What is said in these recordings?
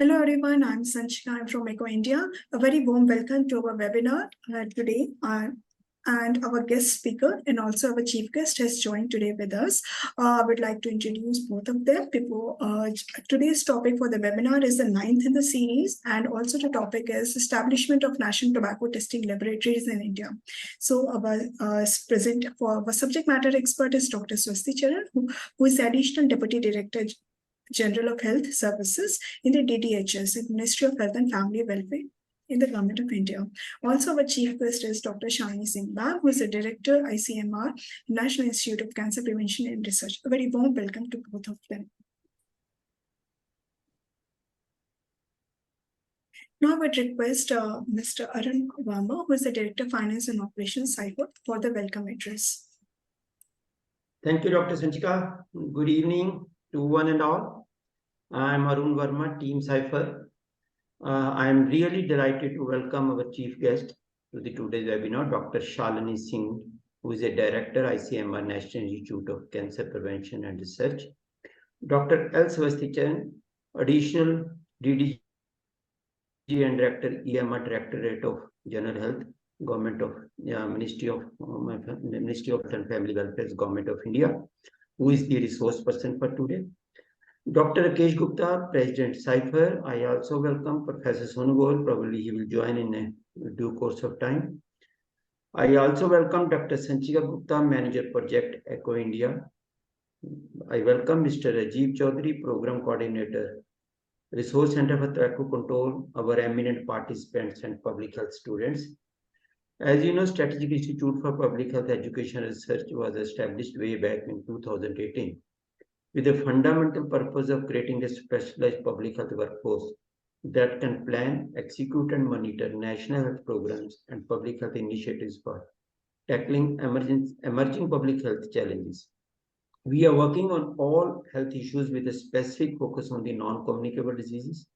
Hello everyone, I'm Sanchika. I'm from Eco India. A very warm welcome to our webinar today. And our guest speaker and also our chief guest has joined today with us. I would like to introduce both of them. Before today's topic for the webinar is the 9th in the series, and also the topic is establishment of national tobacco testing laboratories in India. So our present for our subject matter expert is Dr. Swasticharan, who is the Additional Deputy Director General of Health Services in the DDHS, the Ministry of Health and Family Welfare in the Government of India. Also, our chief guest is Dr. Shalini Singh Bag, who is the Director, ICMR, National Institute of Cancer Prevention and Research. A very warm welcome to both of them. Now I would request Mr. Arun Verma, who is the Director of Finance and Operations, Sipher, for the welcome address. Thank you, Dr. Sanchika. Good evening to one and all. I'm Arun Verma, Team Sipher. I'm really delighted to welcome our chief guest to today's webinar, Dr. Shalini Singh, who is a Director, ICMR, National Institute of Cancer Prevention and Research. Dr. L. Swasticharan, Additional DDG and Director, EMR, Directorate of General Health, Government of Ministry of Health and Family Welfare, Government of India, who is the resource person for today. Dr. Rakesh Gupta, President Sipher. I also welcome Professor Sonugol. Probably he will join in a due course of time. I also welcome Dr. Sanchika Gupta, Manager Project Eco India. I welcome Mr. Rajiv Chaudhary, Program Coordinator, Resource Center for Tobacco Control, our eminent participants and public health students. As you know, Strategic Institute for Public Health Education Research was established way back in 2018. With the fundamental purpose of creating a specialized public health workforce that can plan, execute, and monitor national health programs and public health initiatives for tackling emerging public health challenges. We are working on all health issues with a specific focus on the non-communicable diseases.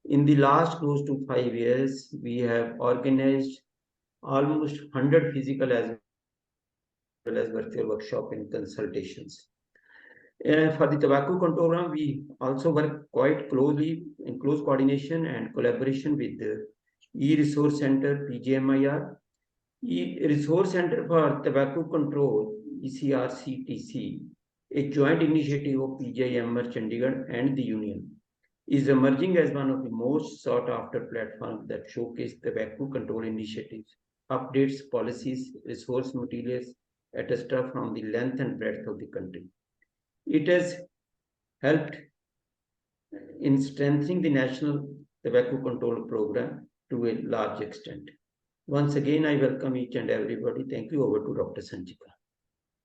In the last close to 5 years, we have organized almost 100 physical as well as virtual workshops and consultations. For the tobacco control program, we also work quite closely in close coordination and collaboration with the E-Resource Center, PGMIR, E-Resource Center for Tobacco Control, ECRCTC, a joint initiative of PGIMR Chandigarh and the Union, is emerging as one of the most sought-after platforms that showcase tobacco control initiatives, updates, policies, resource materials, etc. from the length and breadth of the country. It has helped in strengthening the National Tobacco Control Program to a large extent. Once again, I welcome each and everybody. Thank you. Over to Dr. Sanchika.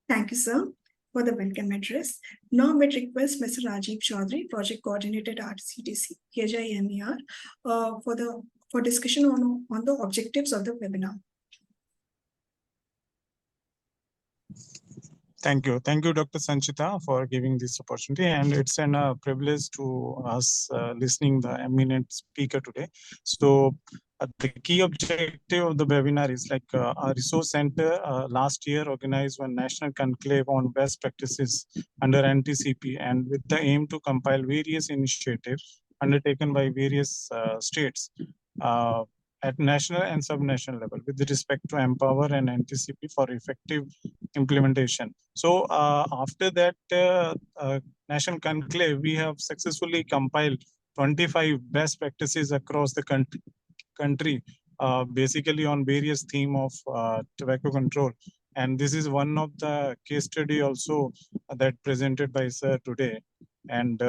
Thank you, sir, for the welcome address. Now I would request Mr. Rajiv Chaudhary, Project Coordinator at CTC, EMR, for discussion on the objectives of the webinar. Thank you, Dr. Sanchita, for giving this opportunity, and it's a privilege to us listening the eminent speaker today. So, the key objective of the webinar is like our resource center last year organized one national conclave on best practices under NTCP, and with the aim to compile various initiatives undertaken by various states at national and subnational level with respect to empower and NTCP for effective implementation. So after that national conclave, we have successfully compiled 25 best practices across the country, basically on various theme of tobacco control. And this is one of the case study also that presented by sir today. And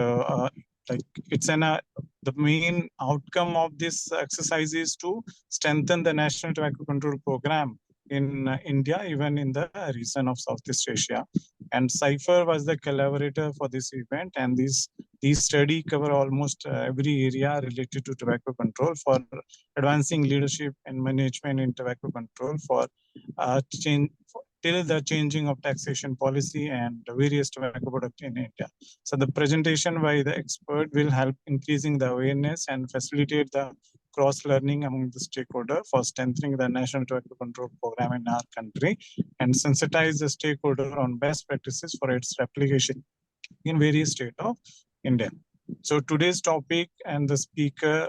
like it's the main outcome of this exercise is to strengthen the National Tobacco Control Program in India, even in the region of Southeast Asia. And Sipher was the collaborator for this event, and these study cover almost every area related to tobacco control for advancing leadership and management in tobacco control for till the changing of taxation policy and various tobacco products in India. So the presentation by the expert will help increasing the awareness and facilitate the cross-learning among the stakeholder for strengthening the National Tobacco Control Program in our country and sensitize the stakeholder on best practices for its replication in various states of India. So today's topic and the speaker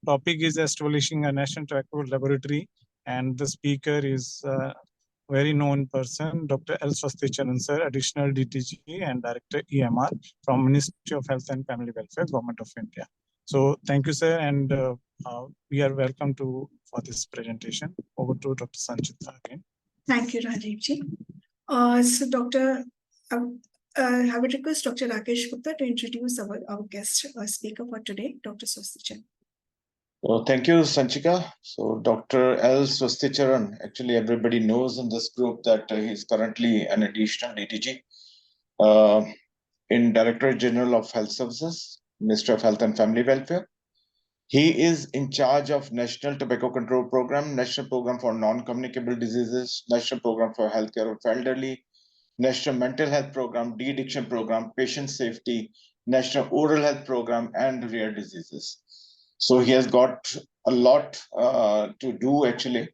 topic is establishing a national tobacco laboratory, and the speaker is very known person, Dr. Swasticharan sir, Additional DDG and Director EMR from Ministry of Health and Family Welfare, Government of India. So thank you, sir, and we are welcome for this presentation. Over to Dr. Sanchita again. Thank you, Rajiv ji. So, Dr. I would request Dr. Rakesh Gupta to introduce our guest speaker for today, Dr. Swasticharan. Well, thank you, Sanchika. So Dr. L. Swasticharan, actually everybody knows in this group that he's currently an additional DDG in Directorate General of Health Services, Ministry of Health and Family Welfare. He is in charge of National Tobacco Control Program, National Program for Non-Communicable Diseases, National Program for Healthcare of Elderly, National Mental Health Program, De-Addiction Program, Patient Safety, National Oral Health Program, and Rare Diseases. So he has got a lot to do actually,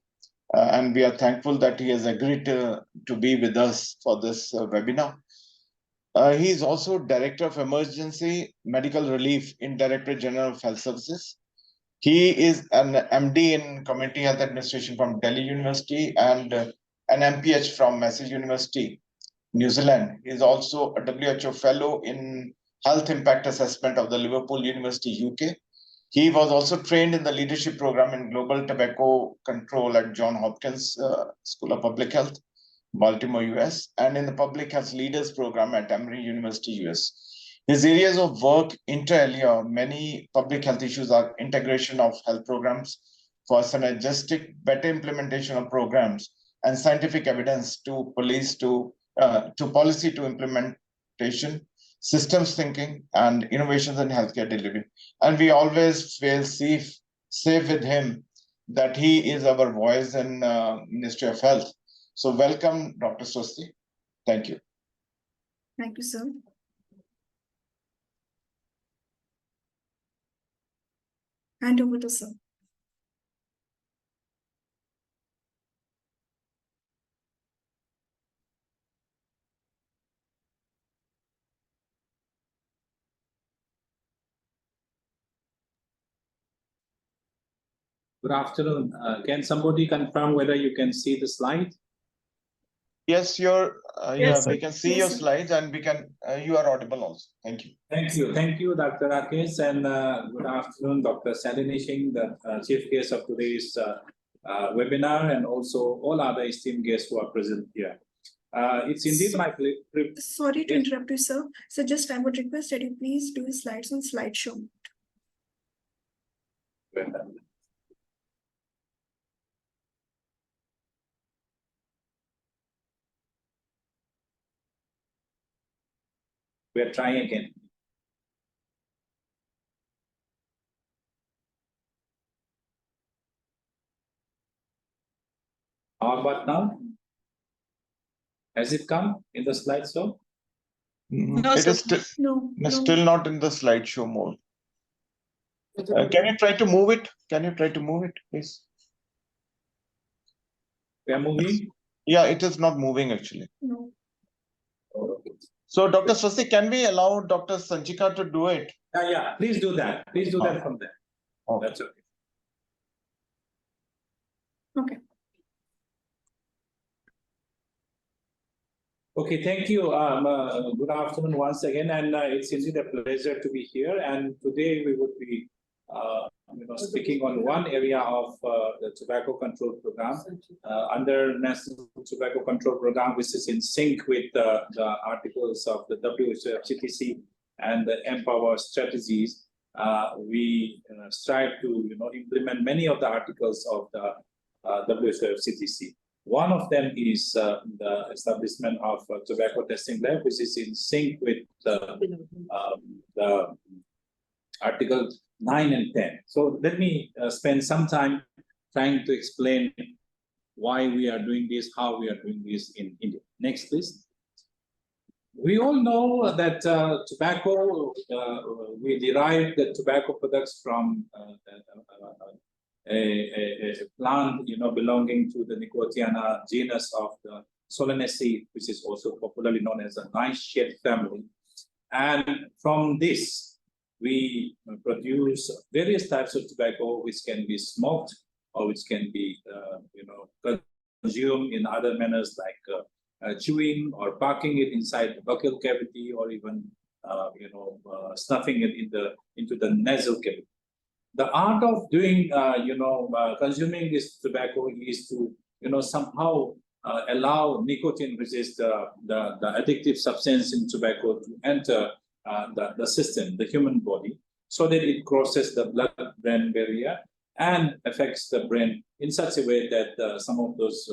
and we are thankful that he has agreed to be with us for this webinar. He is also Director of Emergency Medical Relief in Directorate General of Health Services. He is an MD in Community Health Administration from Delhi University and an MPH from Massey University, New Zealand. He is also a WHO Fellow in Health Impact Assessment of the Liverpool University, UK. He was also trained in the leadership program in global tobacco control at Johns Hopkins School of Public Health, Baltimore, US, and in the Public Health Leaders Program at Emory University, US. His areas of work, inter alia, many public health issues are integration of health programs for synergistic, better implementation of programs and scientific evidence to policy to implementation, systems thinking, and innovations in healthcare delivery. And we always feel safe with him that he is our voice in Ministry of Health. So welcome, Dr. Swasti. Thank you. Thank you, sir. Hand over to sir. Good afternoon. Can somebody confirm whether you can see the slide? Yes, we can see your sir. slides, and we can. You are audible also. Thank you. Thank you, Dr. Rakesh, and good afternoon, Dr. Salini Singh, the chief guest of today's webinar, and also all other esteemed guests who are present here. It's indeed my pleasure. Sorry to interrupt you, sir. So just I would request that you please do slides on slideshow. We are trying again. How about now? Has it come in the slideshow? No, it is still not in the slideshow mode. Can you try to move it? Can you try to move it, please? We are moving? Yeah, it is not moving actually. No. So, Dr. Swasti, can we allow Dr. Sanchika to do it? Yeah, please do that. Please do that from there. Okay. That's okay. Okay. Okay, thank you. Good afternoon once again, and it's indeed a pleasure to be here. And today we would be, speaking on one area of the tobacco control program under National Tobacco Control Program, which is in sync with the articles of the WHO CTC and the Empower strategies. We strive to, implement many of the articles of the WHO CTC. One of them is the establishment of a tobacco testing lab, which is in sync with the Article 9 and 10. So let me spend some time trying to explain why we are doing this, how we are doing this in India. Next, please. We all know that tobacco, we derive the tobacco products from a plant, belonging to the Nicotiana genus of the Solanaceae, which is also popularly known as the nightshade family. And from this, we produce various types of tobacco, which can be smoked or which can be, consumed in other manners like chewing or packing it inside the buccal cavity, or even, stuffing it into the nasal cavity. The art of doing, consuming this tobacco is to, somehow allow nicotine, which is the addictive substance in tobacco, to enter the system, the human body, so that it crosses the blood-brain barrier and affects the brain in such a way that some of those,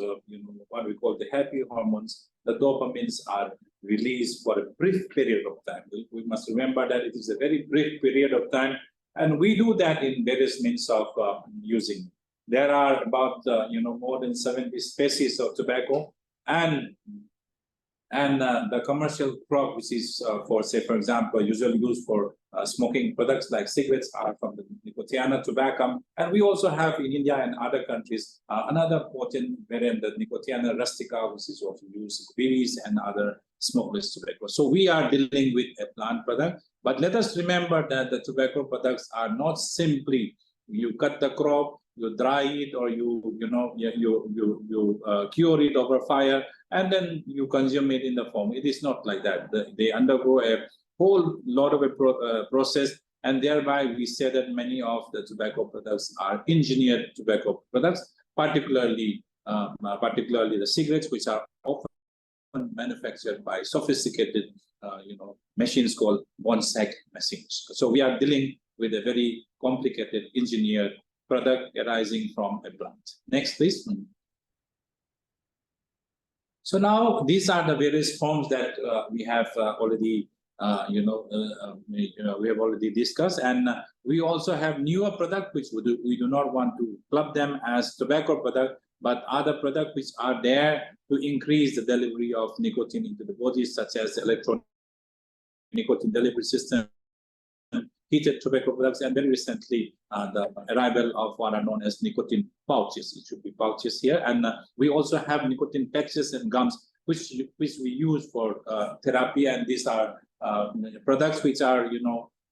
what we call the happy hormones, the dopamines, are released for a brief period of time. We must remember that it is a very brief period of time, and we do that in various means of using. There are about more than 70 species of tobacco, and the commercial crop, which is for, say, for example, usually used for smoking products like cigarettes, are from the Nicotiana tabacum. And we also have in India and other countries another potent variant, the Nicotiana rustica, which is also used in bidis and other smokeless tobacco. So we are dealing with a plant product, but let us remember that the tobacco products are not simply you cut the crop, you dry it, or you cure it over fire, and then you consume it in the form. It is not like that. They undergo a whole lot of a process, and thereby we say that many of the tobacco products are engineered tobacco products, particularly the cigarettes, which are often manufactured by sophisticated machines called one-sack machines. So we are dealing with a very complicated engineered product arising from a plant. Next, please. So now these are the various forms that we have already, we have already discussed, and we also have newer products which we do not want to club them as tobacco product, but other products which are there to increase the delivery of nicotine into the body, such as electronic nicotine delivery system, heated tobacco products, and very recently the arrival of what are known as nicotine pouches. It should be pouches here. And we also have nicotine patches and gums, which we use for therapy. And these are products which are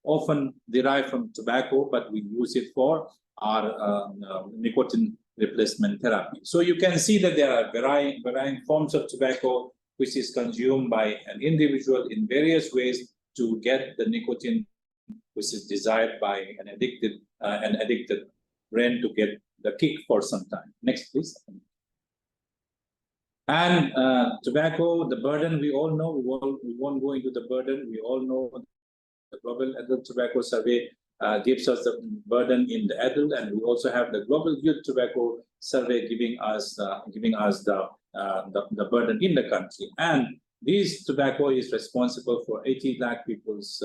often derived from tobacco, but we use it for our nicotine replacement therapy. So you can see that there are varying forms of tobacco which is consumed by an individual in various ways to get the nicotine which is desired by an addicted brain to get the kick for some time. Next, please. And tobacco, the burden, we all know, we won't go into the burden. We all know the Global Adult Tobacco Survey gives us the burden in the adult, and we also have the Global Youth Tobacco Survey giving us the burden in the country. And this tobacco is responsible for 80 lakh people's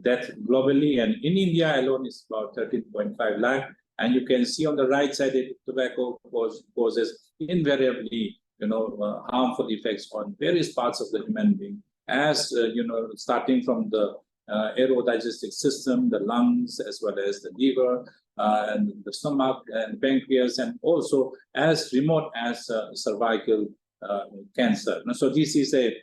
death globally, and in India alone is about 13.5 lakh. And you can see on the right side that tobacco causes invariably harmful effects on various parts of the human being, as starting from the aerodigestic system, the lungs, as well as the liver, and the stomach and pancreas, and also as remote as cervical cancer. So this is the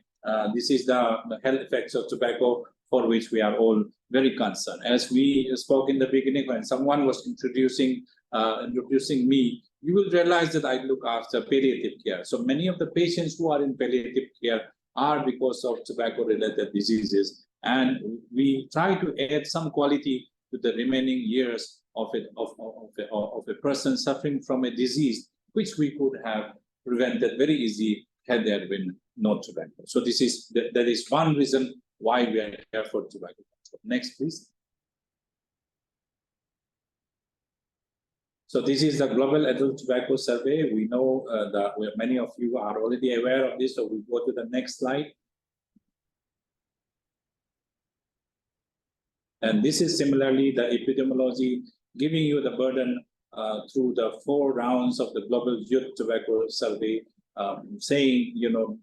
health effects of tobacco, for which we are all very concerned. As we spoke in the beginning, when someone was introducing me, you will realize that I look after palliative care. So many of the patients who are in palliative care are because of tobacco-related diseases, and we try to add some quality to the remaining years of a person suffering from a disease which we could have prevented very easily had there been no tobacco. So that is one reason why we are here for tobacco control. Next, please. So this is the Global Adult Tobacco Survey. We know that many of you are already aware of this, so we go to the next slide. And this is similarly the epidemiology, giving you the burden through the 4 rounds of the Global Youth Tobacco Survey, saying,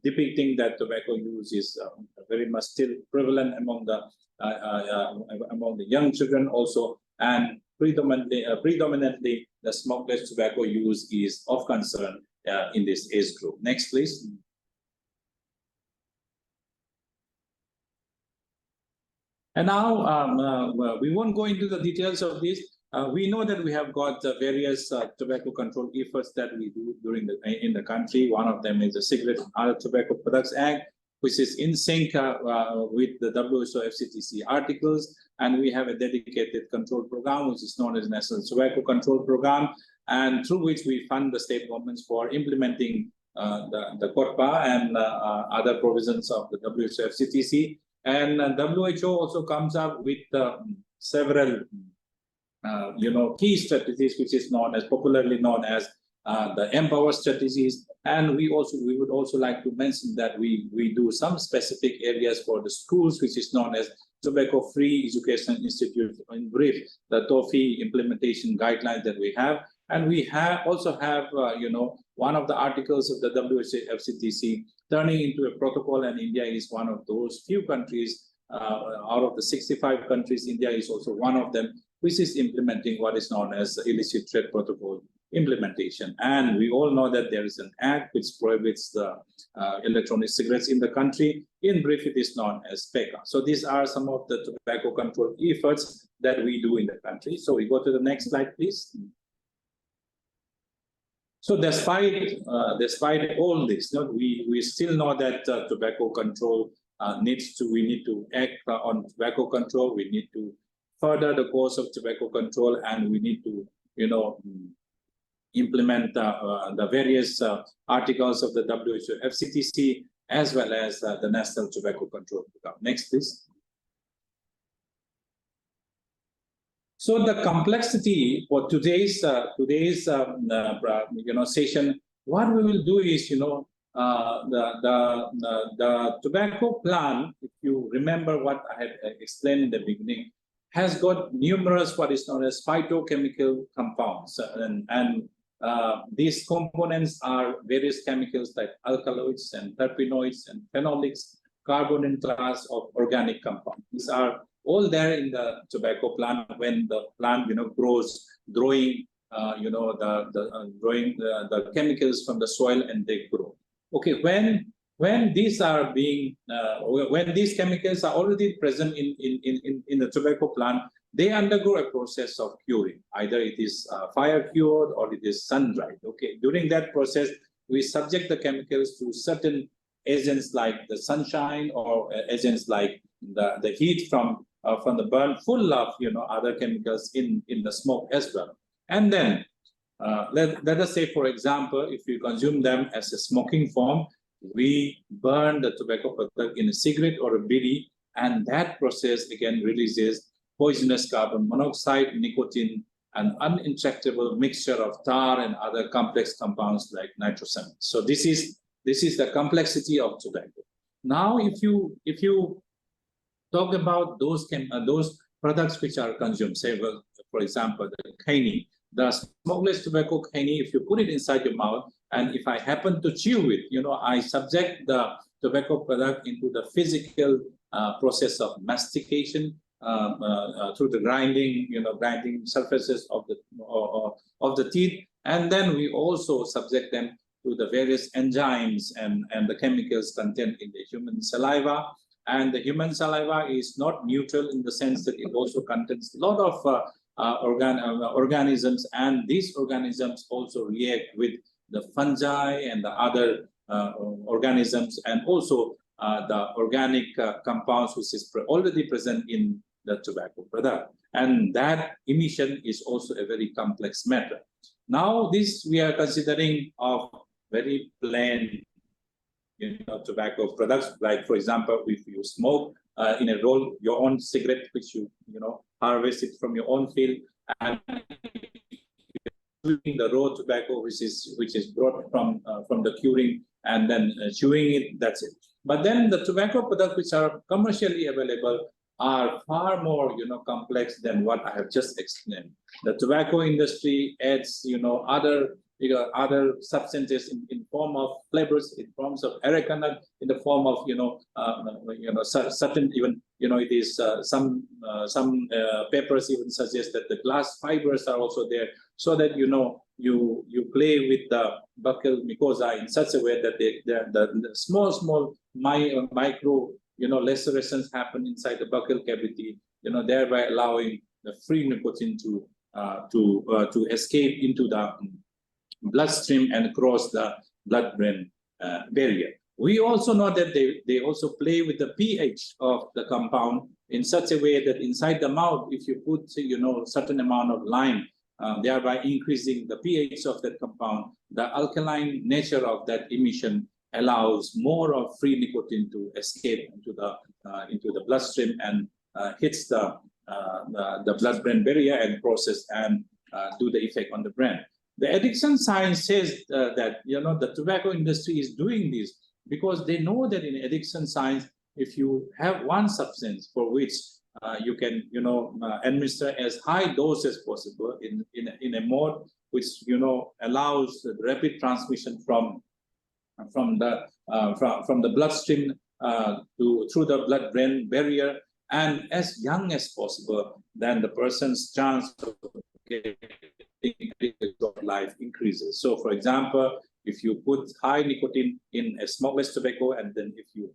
depicting that tobacco use is very much still prevalent among the young children also, and predominantly the smokeless tobacco use is of concern in this age group. Next, please. And now we won't go into the details of this. We know that we have got various tobacco control efforts that we do in the country. One of them is the Cigarette and Other Tobacco Products Act, which is in sync with the WHO FCTC articles. And we have a dedicated control program, which is known as National Tobacco Control Program, and through which we fund the state governments for implementing the COTPA and other provisions of the WHO FCTC. And WHO also comes up with several, key strategies, which is popularly known as the Empower strategies. And we would also like to mention that we do some specific areas for the schools, which is known as Tobacco Free Education Institute, in brief, the TOFI implementation guidelines that we have. And we also have, one of the articles of the WHO FCTC turning into a protocol, and India is one of those few countries out of the 65 countries. India is also one of them, which is implementing what is known as the illicit trade protocol implementation. And we all know that there is an act which prohibits the electronic cigarettes in the country. In brief, it is known as PECA. So these are some of the tobacco control efforts that we do in the country. So we go to the next slide, please. So despite all this, we still know that tobacco control we need to act on tobacco control. We need to further the course of tobacco control, and we need to, implement the various articles of the WHO FCTC as well as the National Tobacco Control Program. Next, please. So the complexity for today's session, what we will do is, the tobacco plan, if you remember what I had explained in the beginning, has got numerous what is known as phytochemical compounds, and these components are various chemicals like alkaloids and terpenoids and phenolics, carbon class of organic compounds. These are all there in the tobacco plant when the plant grows, drawing the chemicals from the soil and they grow. Okay, when these are being when these chemicals are already present in the tobacco plant, they undergo a process of curing. Either it is fire cured or it is sun dried. Okay, during that process, we subject the chemicals to certain agents like the sunshine or agents like the heat from the burn, full of other chemicals in the smoke as well. And then let us say, for example, if you consume them as a smoking form, we burn the tobacco product in a cigarette or a bidi, and that process again releases poisonous carbon monoxide, nicotine, an unintractable mixture of tar and other complex compounds like nitrosamine. So this is the complexity of tobacco. Now, if you talk about those products which are consumed, say, well, for example, the khaini, the smokeless tobacco khaini, if you put it inside your mouth, and if I happen to chew it, I subject the tobacco product into the physical process of mastication through the grinding surfaces of the teeth, and then we also subject them to the various enzymes and the chemicals contained in the human saliva. And the human saliva is not neutral in the sense that it also contains a lot of organisms, and these organisms also react with the fungi and the other organisms, and also the organic compounds which is already present in the tobacco product. And that emission is also a very complex matter. Now, this we are considering of very plain tobacco products, like, for example, if you smoke in a roll your own cigarette, which you harvest it from your own field, and the raw tobacco which is brought from the curing, and then chewing it, that's it. But then the tobacco products which are commercially available are far more complex than what I have just explained. The tobacco industry adds other substances in form of flavors, in forms of areca nut, in the form of certain, even it is some papers even suggest that the glass fibers are also there, so that you play with the buccal mucosa in such a way that the small micro lacerations happen inside the buccal cavity, thereby allowing the free nicotine to escape into the bloodstream and cross the blood-brain barrier. We also know that they also play with the pH of the compound in such a way that inside the mouth, if you put, certain amount of lime, thereby increasing the pH of that compound, the alkaline nature of that emission allows more of free nicotine to escape into the bloodstream and hits the blood-brain barrier and process and do the effect on the brain. The addiction science says that the tobacco industry is doing this because they know that in addiction science, if you have one substance for which you can administer as high dose as possible in a mode which allows the rapid transmission from the bloodstream through the blood-brain barrier, and as young as possible, then the person's chance of getting life increases. So, for example, if you put high nicotine in a smokeless tobacco, and then if you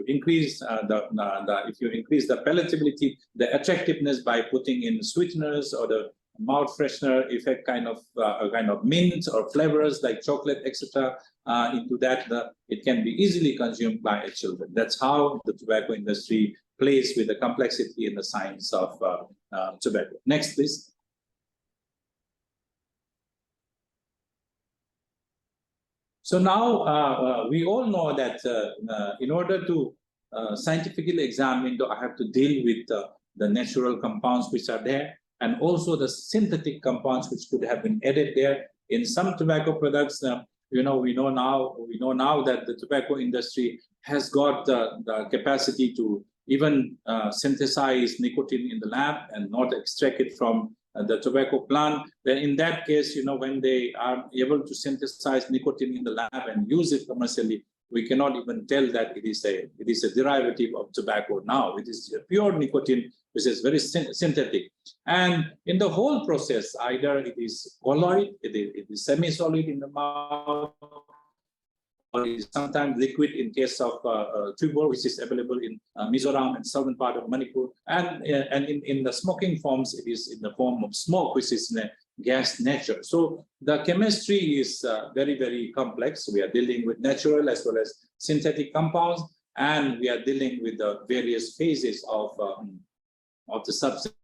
increase the palatability, the attractiveness by putting in sweeteners or the mouth freshener effect, kind of mint or flavors like chocolate, etc., into that, it can be easily consumed by children. That's how the tobacco industry plays with the complexity in the science of tobacco. Next, please. So now we all know that in order to scientifically examine, I have to deal with the natural compounds which are there, and also the synthetic compounds which could have been added there. In some tobacco products, we know now that the tobacco industry has got the capacity to even synthesize nicotine in the lab and not extract it from the tobacco plant. Then in that case, when they are able to synthesize nicotine in the lab and use it commercially, we cannot even tell that it is a derivative of tobacco now. It is a pure nicotine, which is very synthetic. And in the whole process, either it is colloid, it is semi-solid in the mouth, or it is sometimes liquid in case of tubor, which is available in Mizoram and southern part of Manipur. And in the smoking forms, it is in the form of smoke, which is in a gas nature. So the chemistry is very, very complex. We are dealing with natural as well as synthetic compounds, and we are dealing with the various phases of the substance,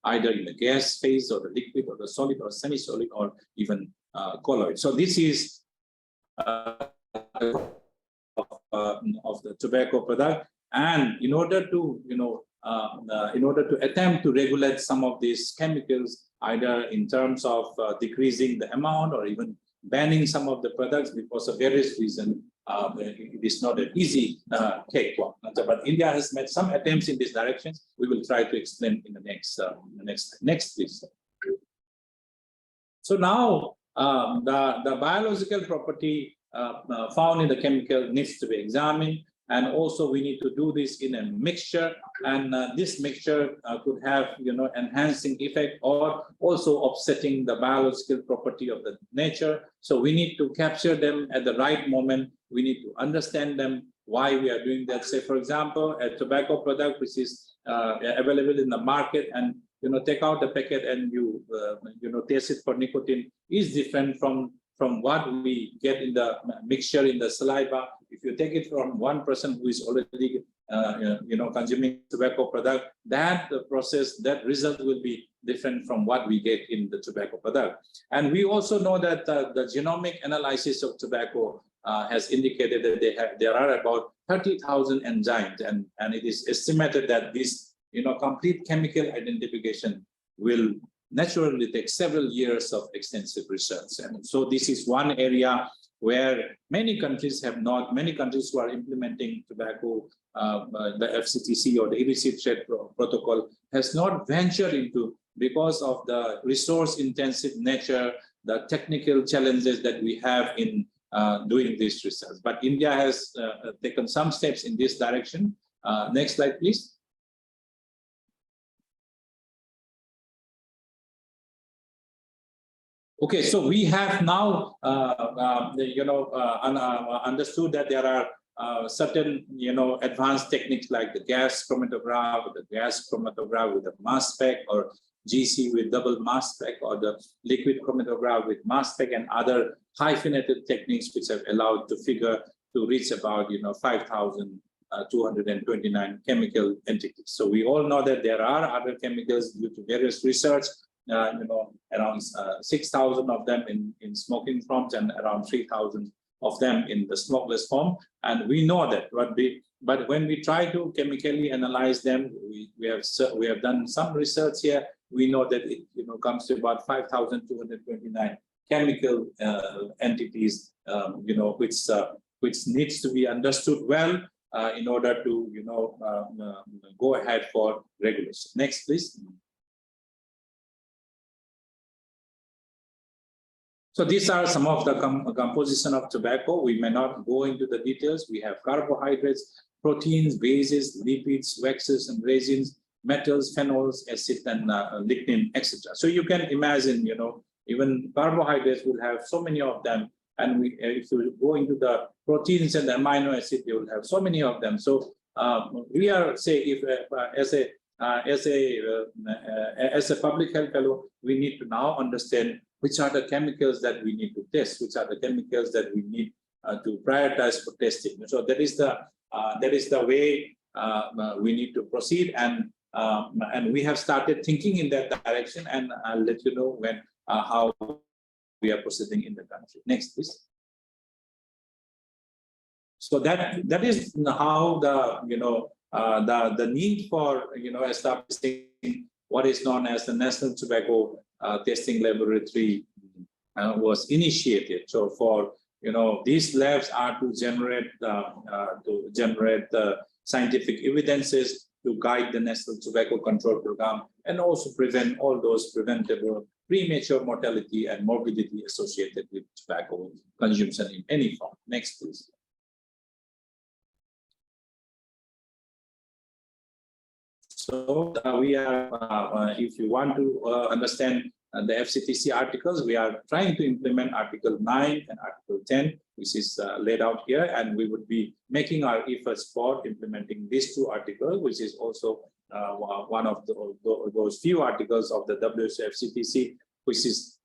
either in the gas phase or the liquid or the solid or semi-solid or even colloid. So this is of the tobacco product, and in order to attempt to regulate some of these chemicals, either in terms of decreasing the amount or even banning some of the products because of various reasons, it is not an easy cakewalk. But India has made some attempts in this direction. We will try to explain in the next please. So now the biological property found in the chemical needs to be examined, and also we need to do this in a mixture, and this mixture could have enhancing effect or also offsetting the biological property of the nature. So we need to capture them at the right moment. We need to understand them, why we are doing that. Say, for example, a tobacco product which is available in the market, and take out the packet and you taste it for nicotine, is different from what we get in the mixture in the saliva. If you take it from one person who is already consuming tobacco product, that result will be different from what we get in the tobacco product. And we also know that the genomic analysis of tobacco has indicated that there are about 30,000 enzymes, and it is estimated that this complete chemical identification will naturally take several years of extensive research. And so this is one area where many countries who are implementing tobacco, the FCTC or the illicit trade protocol, has not ventured into, because of the resource intensive nature, the technical challenges that we have in doing this research. But India has taken some steps in this direction. Next slide, please. Okay, so we have now, understood that there are certain, advanced techniques like the gas chromatograph, or the gas chromatograph with a mass spec, or GC with double mass spec, or the liquid chromatograph with mass spec, and other hyphenated techniques which have allowed to reach about 5,229 chemical entities. So we all know that there are other chemicals due to various research, around 6,000 of them in smoking forms and around 3,000 of them in the smokeless form. And we know that, but when we try to chemically analyze them, we have done some research here. We know that it comes to about 5,229 chemical entities, which needs to be understood well in order to go ahead for regulation. Next, please. So these are some of the composition of tobacco. We may not go into the details. We have carbohydrates, proteins, bases, lipids, waxes and resins, metals, phenols, acid, and lignin, etc. So you can imagine, even carbohydrates will have so many of them. And if you go into the proteins and the amino acid, you will have so many of them. So we are, say, as a public health fellow, we need to now understand which are the chemicals that we need to test, which are the chemicals that we need to prioritize for testing. So that is the way we need to proceed, and we have started thinking in that direction, and I'll let you know when how we are proceeding in the country. Next, please. So that is how the need for establishing what is known as the National Tobacco Testing Laboratory was initiated. So for these labs are to generate the scientific evidences to guide the National Tobacco Control Program, and also prevent all those preventable premature mortality and morbidity associated with tobacco consumption in any form. Next, please. So we are, if you want to understand the FCTC articles, we are trying to implement Article 9 and Article 10, which is laid out here, and we would be making our efforts for implementing these two articles, which is also one of those few articles of the WHO FCTC, which is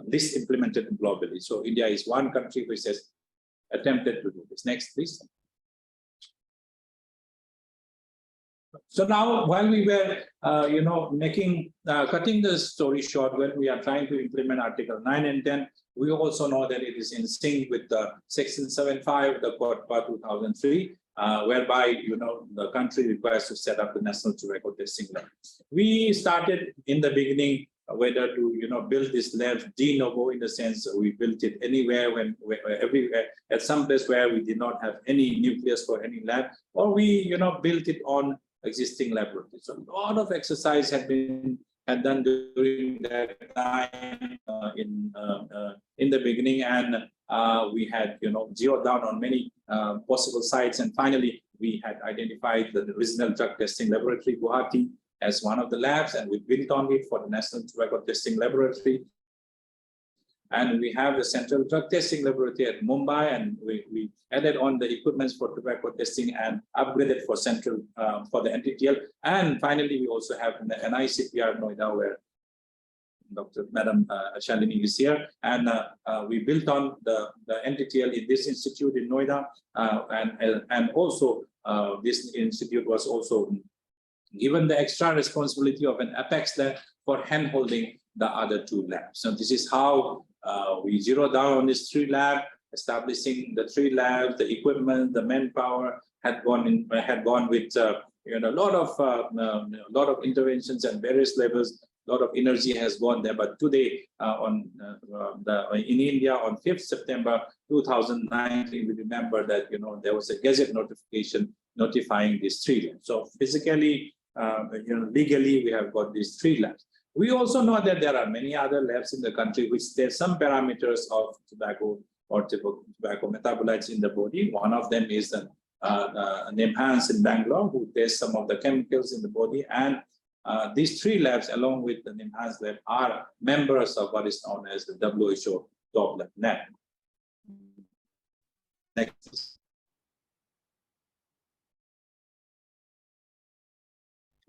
least implemented globally. So India is one country which has attempted to do this. Next, please. So now, while we were, cutting the story short, when we are trying to implement Article 9 and 10, we also know that it is in sync with the Section 7.5 of the Code 2003, whereby, the country requires to set up the National Tobacco Testing Lab. We started in the beginning whether to, build this lab de novo, in the sense we built it anywhere, everywhere, at some place where we did not have any nucleus for any lab, or we, built it on existing laboratories. So a lot of exercise had done during that time in the beginning, and we had zeroed down on many possible sites, and finally we had identified the Regional Drug Testing Laboratory Guwahati as one of the labs, and we built on it for the National Tobacco Testing Laboratory. And we have the Central Drug Testing Laboratory at Mumbai, and we added on the equipments for tobacco testing and upgraded for central for the NTTL. And finally, we also have the NICPR Noida, where Madam Shalini is here, and we built on the NTTL in this institute in Noida, and also this institute was also given the extra responsibility of an apex lab for hand-holding the other two labs. So this is how we zeroed down on this 3 lab, establishing the 3 labs, the equipment, the manpower had gone with a lot of interventions at various levels. A lot of energy has gone there. But today, in India, on 5th September 2019, we remember that there was a Gazette notification notifying these 3 labs. So physically, legally, we have got these 3 labs. We also know that there are many other labs in the country which there's some parameters of tobacco or tobacco metabolites in the body. One of them is an NIMHANS in Bangalore, who tests some of the chemicals in the body. And these 3 labs, along with the NIMHANS lab, are members of what is known as the WHO Top Lab. Next.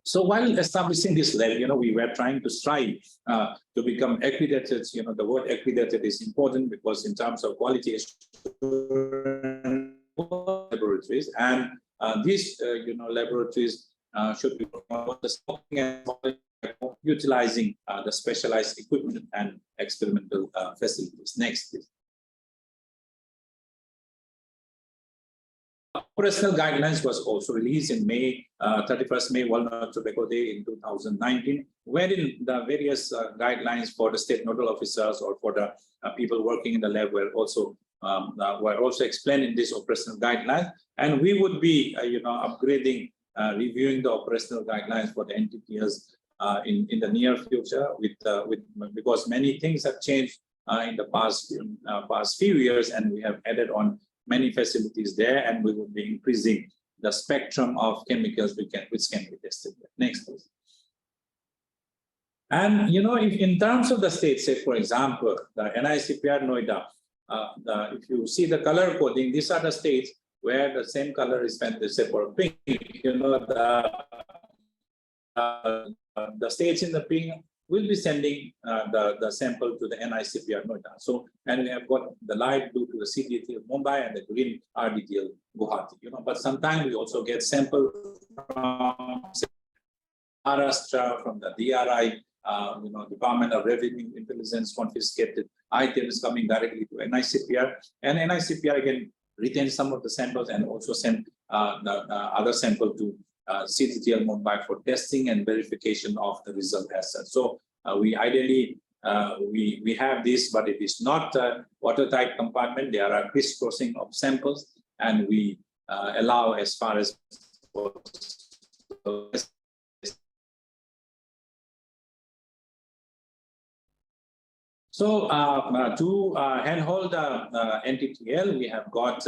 So while establishing this lab, we were trying to strive to become accredited. The word accredited is important because in terms of quality assurance laboratories, and these laboratories should be utilizing the specialized equipment and experimental facilities. Next, please. Operational guidelines was also released in May, 31st May, World Tobacco Day in 2019, wherein the various guidelines for the state nodal officers or for the people working in the lab were also explained in this operational guidelines. And we would be, upgrading, reviewing the operational guidelines for the NTTLs in the near future, because many things have changed in the past few years, and we have added on many facilities there, and we will be increasing the spectrum of chemicals which can be tested. Next, please. And if in terms of the states, say for example, the NICPR Noida, if you see the color coding, these are the states where the same color is spent, say for pink. The states in the pink will be sending the sample to the NICPR Noida. So, and we have got the light blue to the CDTL Mumbai and the green RDTL Guwahati. But sometimes we also get sample from Maharashtra, from the DRI, Department of Revenue Intelligence confiscated items coming directly to NICPR, and NICPR again retains some of the samples and also send the other sample to CDTL Mumbai for testing and verification of the result as such. So we ideally we have this, but it is not a watertight compartment. There are crisscrossing of samples, and we allow as far as possible. So to handhold NTTL, we have got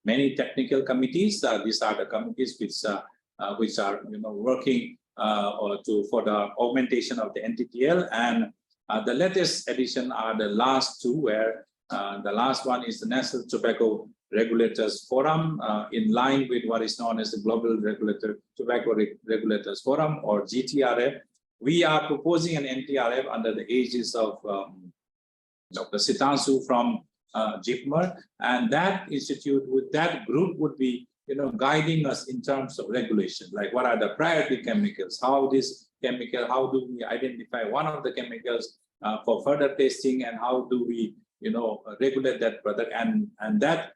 many technical committees. These are the committees which are working for the augmentation of the NTTL, and the latest addition are the last two, where the last one is the National Tobacco Regulators Forum, in line with what is known as the Global Tobacco Regulators Forum, or GTRF. We are proposing an NTRF under the aegis of Dr. Sitansu from JIPMER, and that institute with that group would be guiding us in terms of regulation, like what are the priority chemicals, how this chemical, how do we identify one of the chemicals for further testing, and how do we regulate that product, and that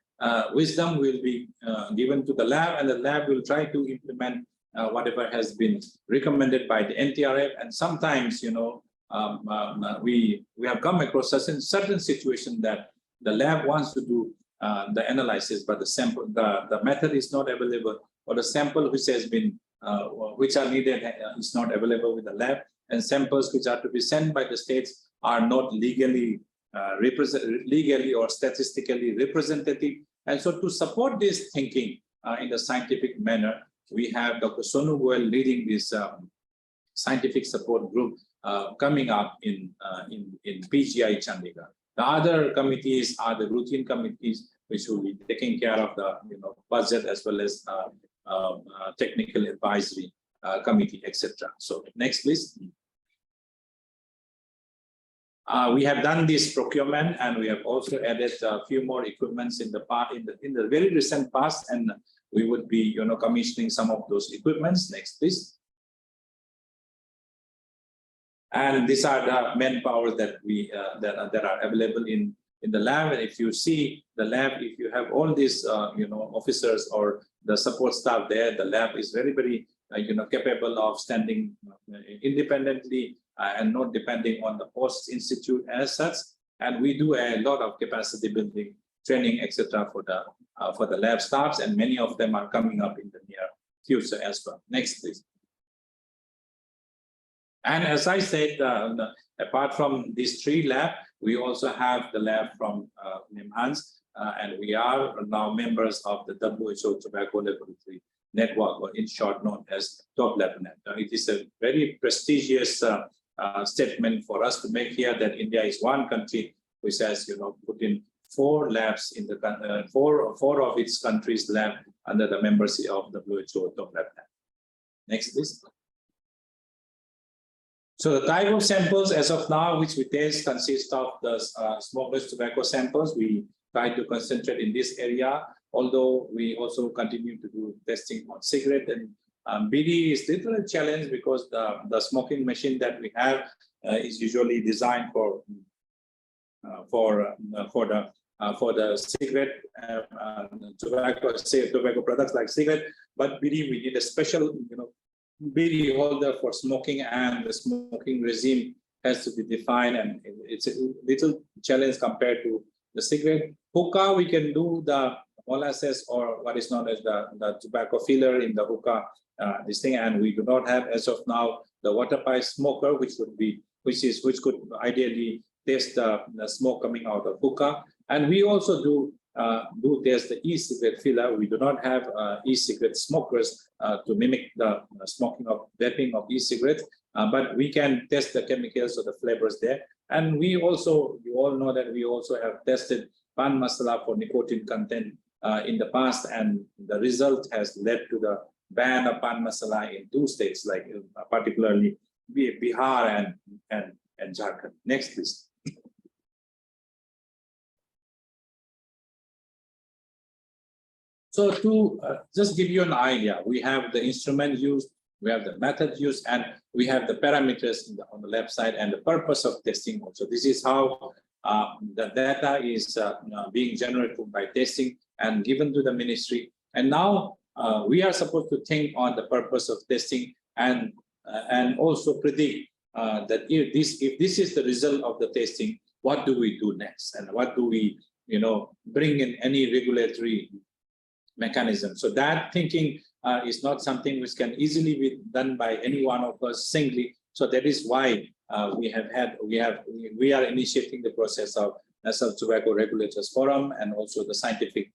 wisdom will be given to the lab, and the lab will try to implement whatever has been recommended by the NTRF. And sometimes we have come across certain situation that the lab wants to do the analysis, but the sample, the method is not available, or the sample which has been which are needed is not available with the lab, and samples which are to be sent by the states are not legally or statistically representative. And so to support this thinking in the scientific manner, we have Dr. Sonu Goel leading this scientific support group coming up in PGI Chandigarh. The other committees are the routine committees, which will be taking care of the budget as well as technical advisory committee, etc. So next, please. We have done this procurement, and we have also added a few more equipments in the very recent past, and we would be commissioning some of those equipments. Next, please. And these are the manpower that we that are available in the lab. And if you see the lab, if you have all these officers or the support staff there, the lab is very, very capable of standing independently and not depending on the post institute as such. And we do a lot of capacity building, training, etc. for the lab staffs, and many of them are coming up in the near future as well. Next, please. And as I said, apart from these three labs, we also have the lab from NIMHANS, and we are now members of the WHO Tobacco Laboratory Network, or in short known as TOPLabNet. It is a very prestigious statement for us to make here that India is one country which has put in 4 labs in the four of its countries' lab under the membership of the WHO TOPLabNet. Next, please. So the type of samples as of now, which we test, consist of the smokeless tobacco samples. We try to concentrate in this area, although we also continue to do testing on cigarette. And BD is little a challenge because the smoking machine that we have is usually designed for the cigarette tobacco products like cigarette. But BD, we need a special BD holder for smoking, and the smoking regime has to be defined, and it's a little challenge compared to the cigarette. Hookah, we can do the molasses or what is known as the tobacco filler in the hookah this thing, and we do not have as of now the water pipe smoker, which could ideally test the smoke coming out of hookah. And we also do test the e-cigarette filler. We do not have e-cigarette smokers to mimic the smoking of vaping of e-cigarettes, but we can test the chemicals or the flavors there. And we also, you all know that we also have tested pan masala for nicotine content in the past, and the result has led to the ban of pan masala in 2 states, like particularly Bihar and Jharkhand. Next, please. So to just give you an idea, we have the instrument used, we have the method used, and we have the parameters on the left side and the purpose of testing also. This is how the data is being generated by testing and given to the ministry. And now we are supposed to think on the purpose of testing and also predict that if this is the result of the testing, what do we do next, and what do we bring in any regulatory mechanism. So that thinking is not something which can easily be done by any one of us singly. So that is why we are initiating the process of National Tobacco Regulators Forum and also the scientific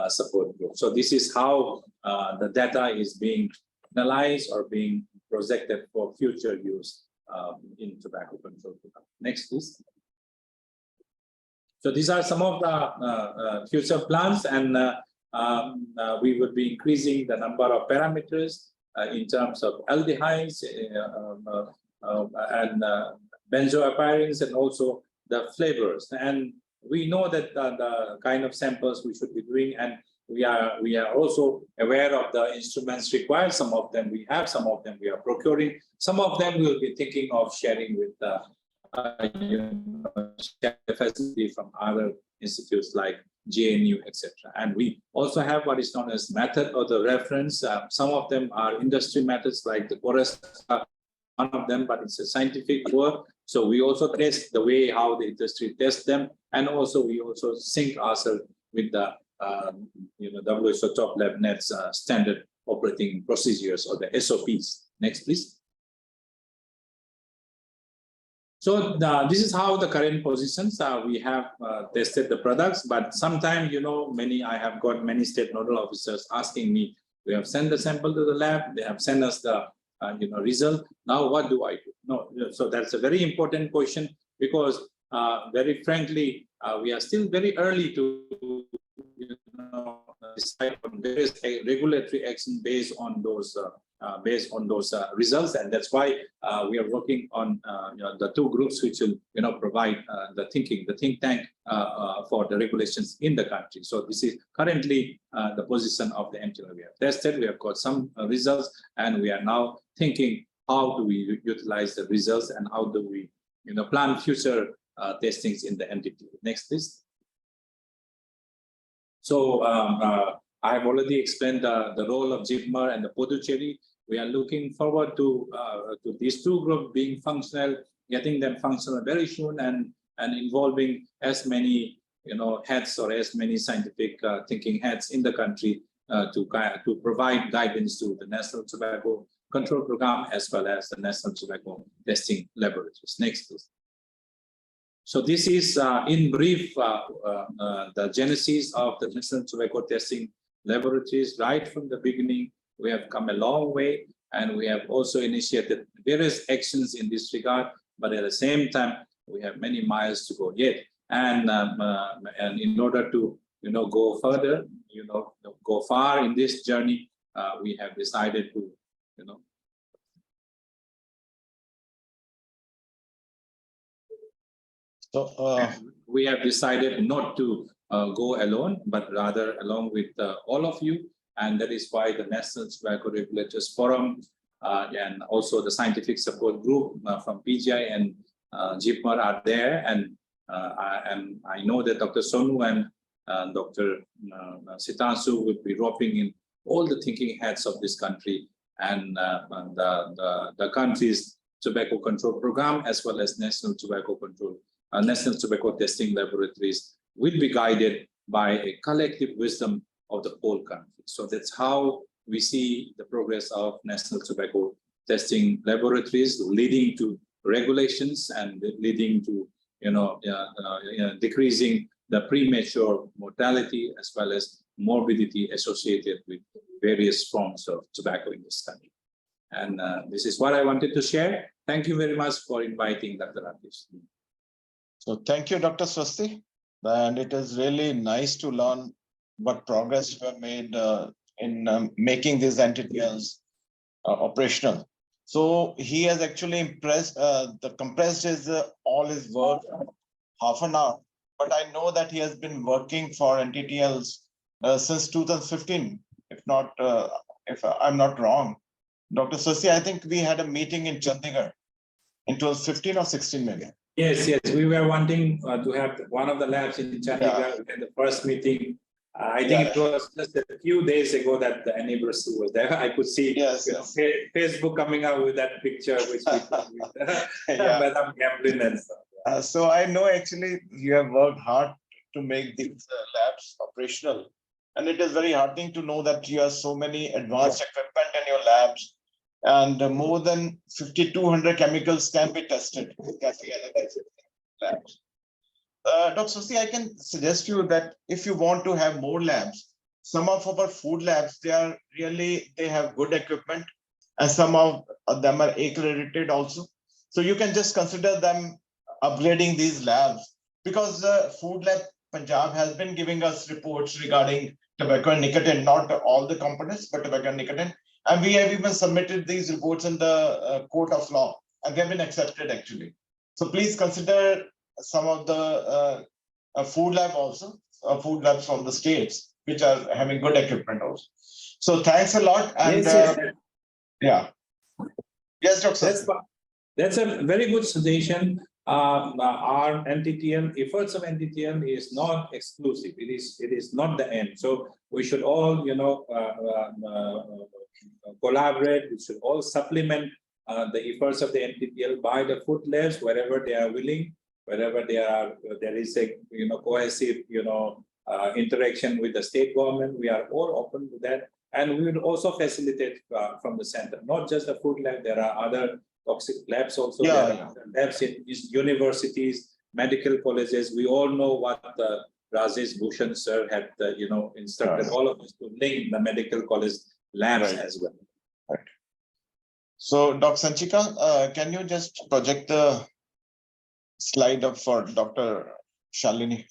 support group. So this is how the data is being analyzed or being projected for future use in tobacco control. Next, please. So these are some of the future plans, and we would be increasing the number of parameters in terms of aldehydes and benzoapyrenes, and also the flavors. And we know that the kind of samples we should be doing, and we are also aware of the instruments required. Some of them we have, some of them we are procuring, some of them we will be thinking of sharing with the facility from other institutes like JNU, etc. And we also have what is known as method or the reference. Some of them are industry methods, like the chorus, one of them, but it's a scientific work. So we also test the way how the industry tests them, and also we also sync ourselves with the WHO Top Lab Net's standard operating procedures or the SOPs. Next, please. So this is how the current positions we have tested the products, but sometimes, I have got many state nodal officers asking me, we have sent the sample to the lab, they have sent us the result. Now, what do I do? No, so that's a very important question, because very frankly, we are still very early to decide on various regulatory action based on those results, and that's why we are working on the 2 groups which will provide the think tank for the regulations in the country. So this is currently the position of the MTL. We have tested, we have got some results, and we are now thinking how do we utilize the results and how do we plan future testings in the entity. Next, please. So I have already explained the role of JIPMER and the Puducherry. We are looking forward to these 2 groups being functional, getting them functional very soon, and involving as many heads or as many scientific thinking heads in the country to provide guidance to the National Tobacco Control Program as well as the National Tobacco Testing Laboratories. Next, please. So this is, in brief, the genesis of the National Tobacco Testing Laboratories. Right from the beginning, we have come a long way, and we have also initiated various actions in this regard. But at the same time, we have many miles to go yet. And in order to go further, go far in this journey, we have decided to So, we have decided not to go alone, but rather along with all of you. And that is why the National Tobacco Regulators Forum and also the scientific support group from PGI and GIPMR are there. And I know that Dr. Sonu and Dr. Sitansu will be roping in all the thinking heads of this country and the country's tobacco control program, as well as National Tobacco Testing Laboratories, will be guided by a collective wisdom of the whole country. So that's how we see the progress of National Tobacco Testing Laboratories leading to regulations and leading to decreasing the premature mortality as well as morbidity associated with various forms of tobacco in this country. And this is what I wanted to share. Thank you very much for inviting Dr. Rakesh. So thank you, Dr. Swasti. And it is really nice to learn what progress were made in making these entities operational. So he has actually compressed all his work half an hour. But I know that he has been working for NTTLs since 2015, if I'm not wrong. Dr. Swasti, I think we had a meeting in Chandigarh in 2015 or 16 maybe. Yes, we were wanting to have one of the labs in Chandigarh in the first meeting. I think it was just a few days ago that the anniversary was there. I could see Facebook coming out with that picture, which we took with Madam Gamblin and stuff. So I know actually you have worked hard to make these labs operational. And it is very heartening to know that you have so many advanced equipment in your labs, and more than 5,200 chemicals can be tested in labs. Dr. Swasti, I can suggest you that if you want to have more labs, some of our food labs, they have good equipment, and some of them are accredited also. So you can just consider them upgrading these labs, because the Food Lab Punjab has been giving us reports regarding tobacco and nicotine, not all the components, but tobacco and nicotine. And we have even submitted these reports in the court of law, and they have been accepted actually. So please consider some of the food labs from the states, which are having good equipment also. So thanks a lot. And yes, Dr. That's a very good suggestion. Our NTTL, efforts of NTTL is not exclusive. It is not the end. So we should all, collaborate. We should all supplement the efforts of the NTTL by the food labs wherever they are willing, wherever there is a cohesive interaction with the state government. We are all open to that, and we will also facilitate from the center, not just the food lab. There are other toxic labs also. There are labs in universities, medical colleges. We all know what Rajesh Bhushan sir had instructed all of us to link the medical college labs as well. Right. So Dr. Sanchika, can you just project the slide up for Dr. Shalini?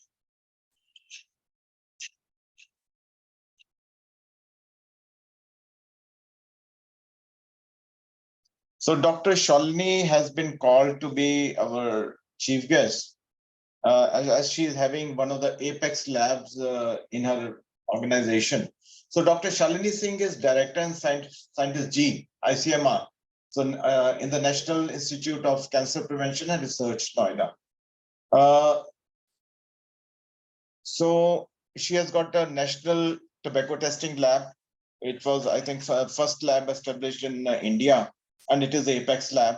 So Dr. Shalini has been called to be our chief guest, as she is having one of the apex labs in her organization. So Dr. Shalini Singh is Director and Scientist G, ICMR, so in the National Institute of Cancer Prevention and Research, Noida. So she has got a national tobacco testing lab. It was, I think, first lab established in India, and it is the Apex lab.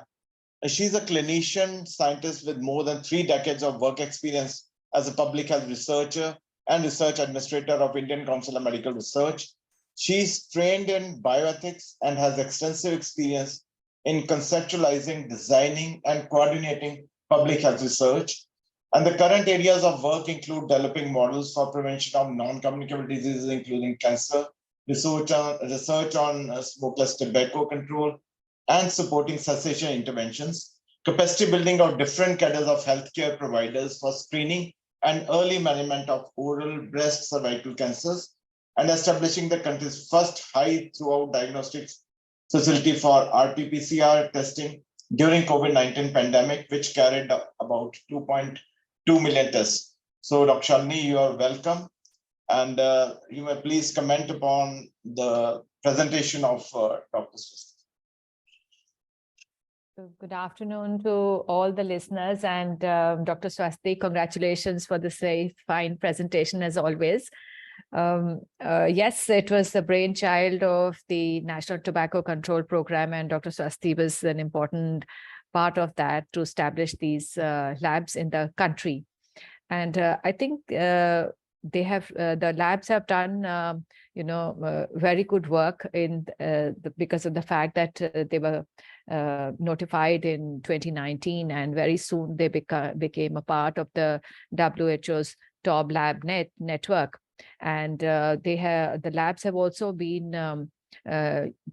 She's a clinician scientist with more than 3 decades of work experience as a public health researcher and research administrator of Indian Council of Medical Research. She's trained in bioethics and has extensive experience in conceptualizing, designing, and coordinating public health research. And the current areas of work include developing models for prevention of non-communicable diseases, including cancer, research on smokeless tobacco control, and supporting cessation interventions, capacity building of different cadres of healthcare providers for screening and early management of oral, breast, cervical cancers, and establishing the country's first high throughput diagnostics facility for RT-PCR testing during COVID-19 pandemic, which carried about 2 million tests. So Dr. Shalini, you are welcome. And you may please comment upon the presentation of Dr. Swasti. Good afternoon to all the listeners, and Dr. Swasti, congratulations for this very fine presentation as always. Yes, it was the brainchild of the National Tobacco Control Program, and Dr. Swasti was an important part of that to establish these labs in the country. And I think the labs have done, very good work in because of the fact that they were notified in 2019, and very soon they became a part of the WHO's top lab network. And the labs have also been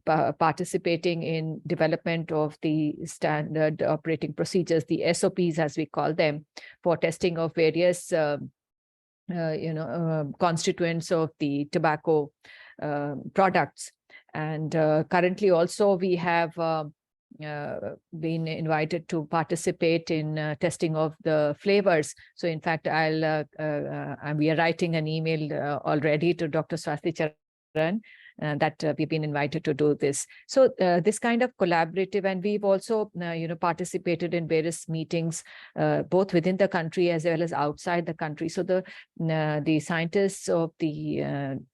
participating in development of the standard operating procedures, the SOPs as we call them, for testing of various constituents of the tobacco products. And currently also we have been invited to participate in testing of the flavors. So in fact, we are writing an email already to Dr. Swasticharan that we've been invited to do this. So this kind of collaborative, and we've also participated in various meetings both within the country as well as outside the country. So the scientists of the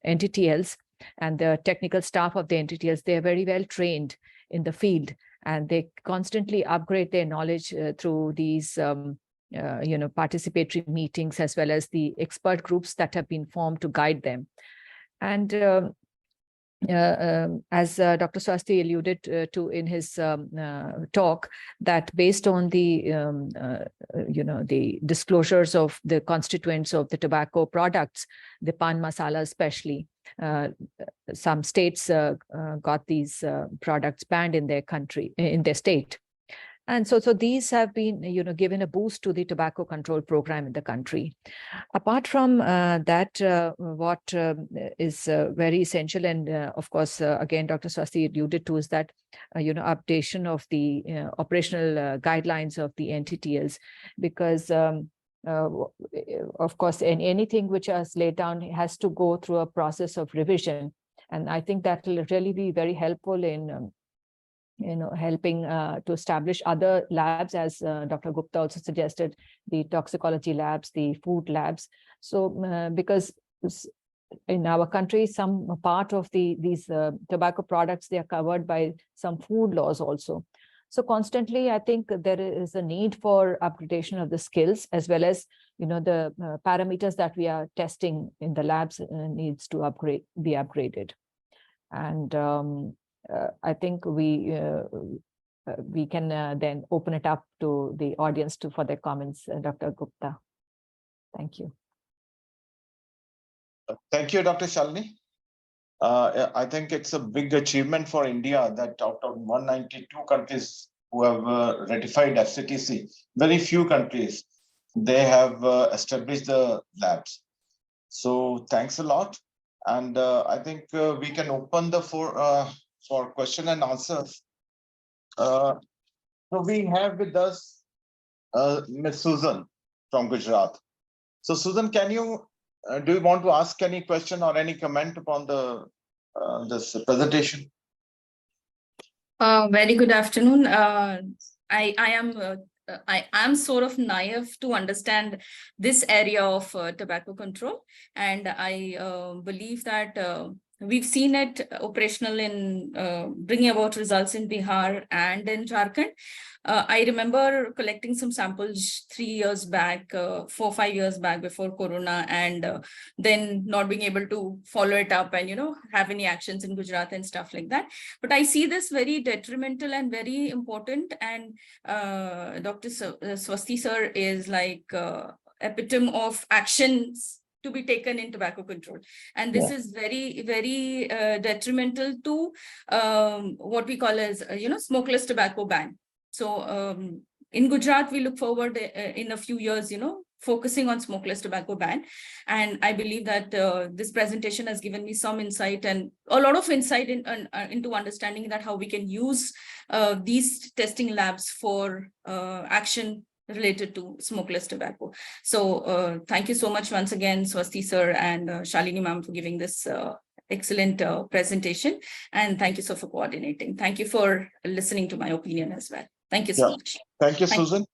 NTTLs and the technical staff of the NTTLs, they are very well trained in the field, and they constantly upgrade their knowledge through these participatory meetings, as well as the expert groups that have been formed to guide them. And as Dr. Swasti alluded to in his talk, that based on the the disclosures of the constituents of the tobacco products, the pan masala especially, some states got these products banned in their country, in their state. And so these have been, given a boost to the tobacco control program in the country. Apart from that, what is very essential, and of course, again, Dr. Swasti alluded to, is that, updation of the operational guidelines of the NTTLs, because of course, anything which is laid down has to go through a process of revision. And I think that will really be very helpful in helping to establish other labs, as Dr. Gupta also suggested, the toxicology labs, the food labs. So because in our country, some part of these tobacco products, they are covered by some food laws also. So constantly, I think there is a need for upgradation of the skills, as well as the parameters that we are testing in the labs needs to be upgraded. And I think we can then open it up to the audience for their comments. Dr. Gupta, thank you. Thank you, Dr. Shalini. I think it's a big achievement for India that out of 192 countries who have ratified FCTC, very few countries, they have established the labs. So thanks a lot. And I think we can open the floor for question and answers. So we have with us Ms. Susan from Gujarat. So Susan, can you do you want to ask any question or any comment upon the this presentation? Very good afternoon. I am sort of naive to understand this area of tobacco control, and I believe that we've seen it operational in bringing about results in Bihar and in Jharkhand. I remember collecting some samples 3 years back, 4 or 5 years back before Corona, and then not being able to follow it up and, have any actions in Gujarat and stuff like that. But I see this very detrimental and very important. And Dr. Swasti sir is like epitome of actions to be taken in tobacco control. And this is very, very detrimental to what we call as, smokeless tobacco ban. So in Gujarat, we look forward in a few years, focusing on smokeless tobacco ban. And I believe that this presentation has given me some insight and a lot of insight into understanding that how we can use these testing labs for action related to smokeless tobacco. So thank you so much once again, Swasti sir and Shalini ma'am, for giving this excellent presentation. And thank you so for coordinating. Thank you for listening to my opinion as well. Thank you so much. Thank you, Thank you. Susan.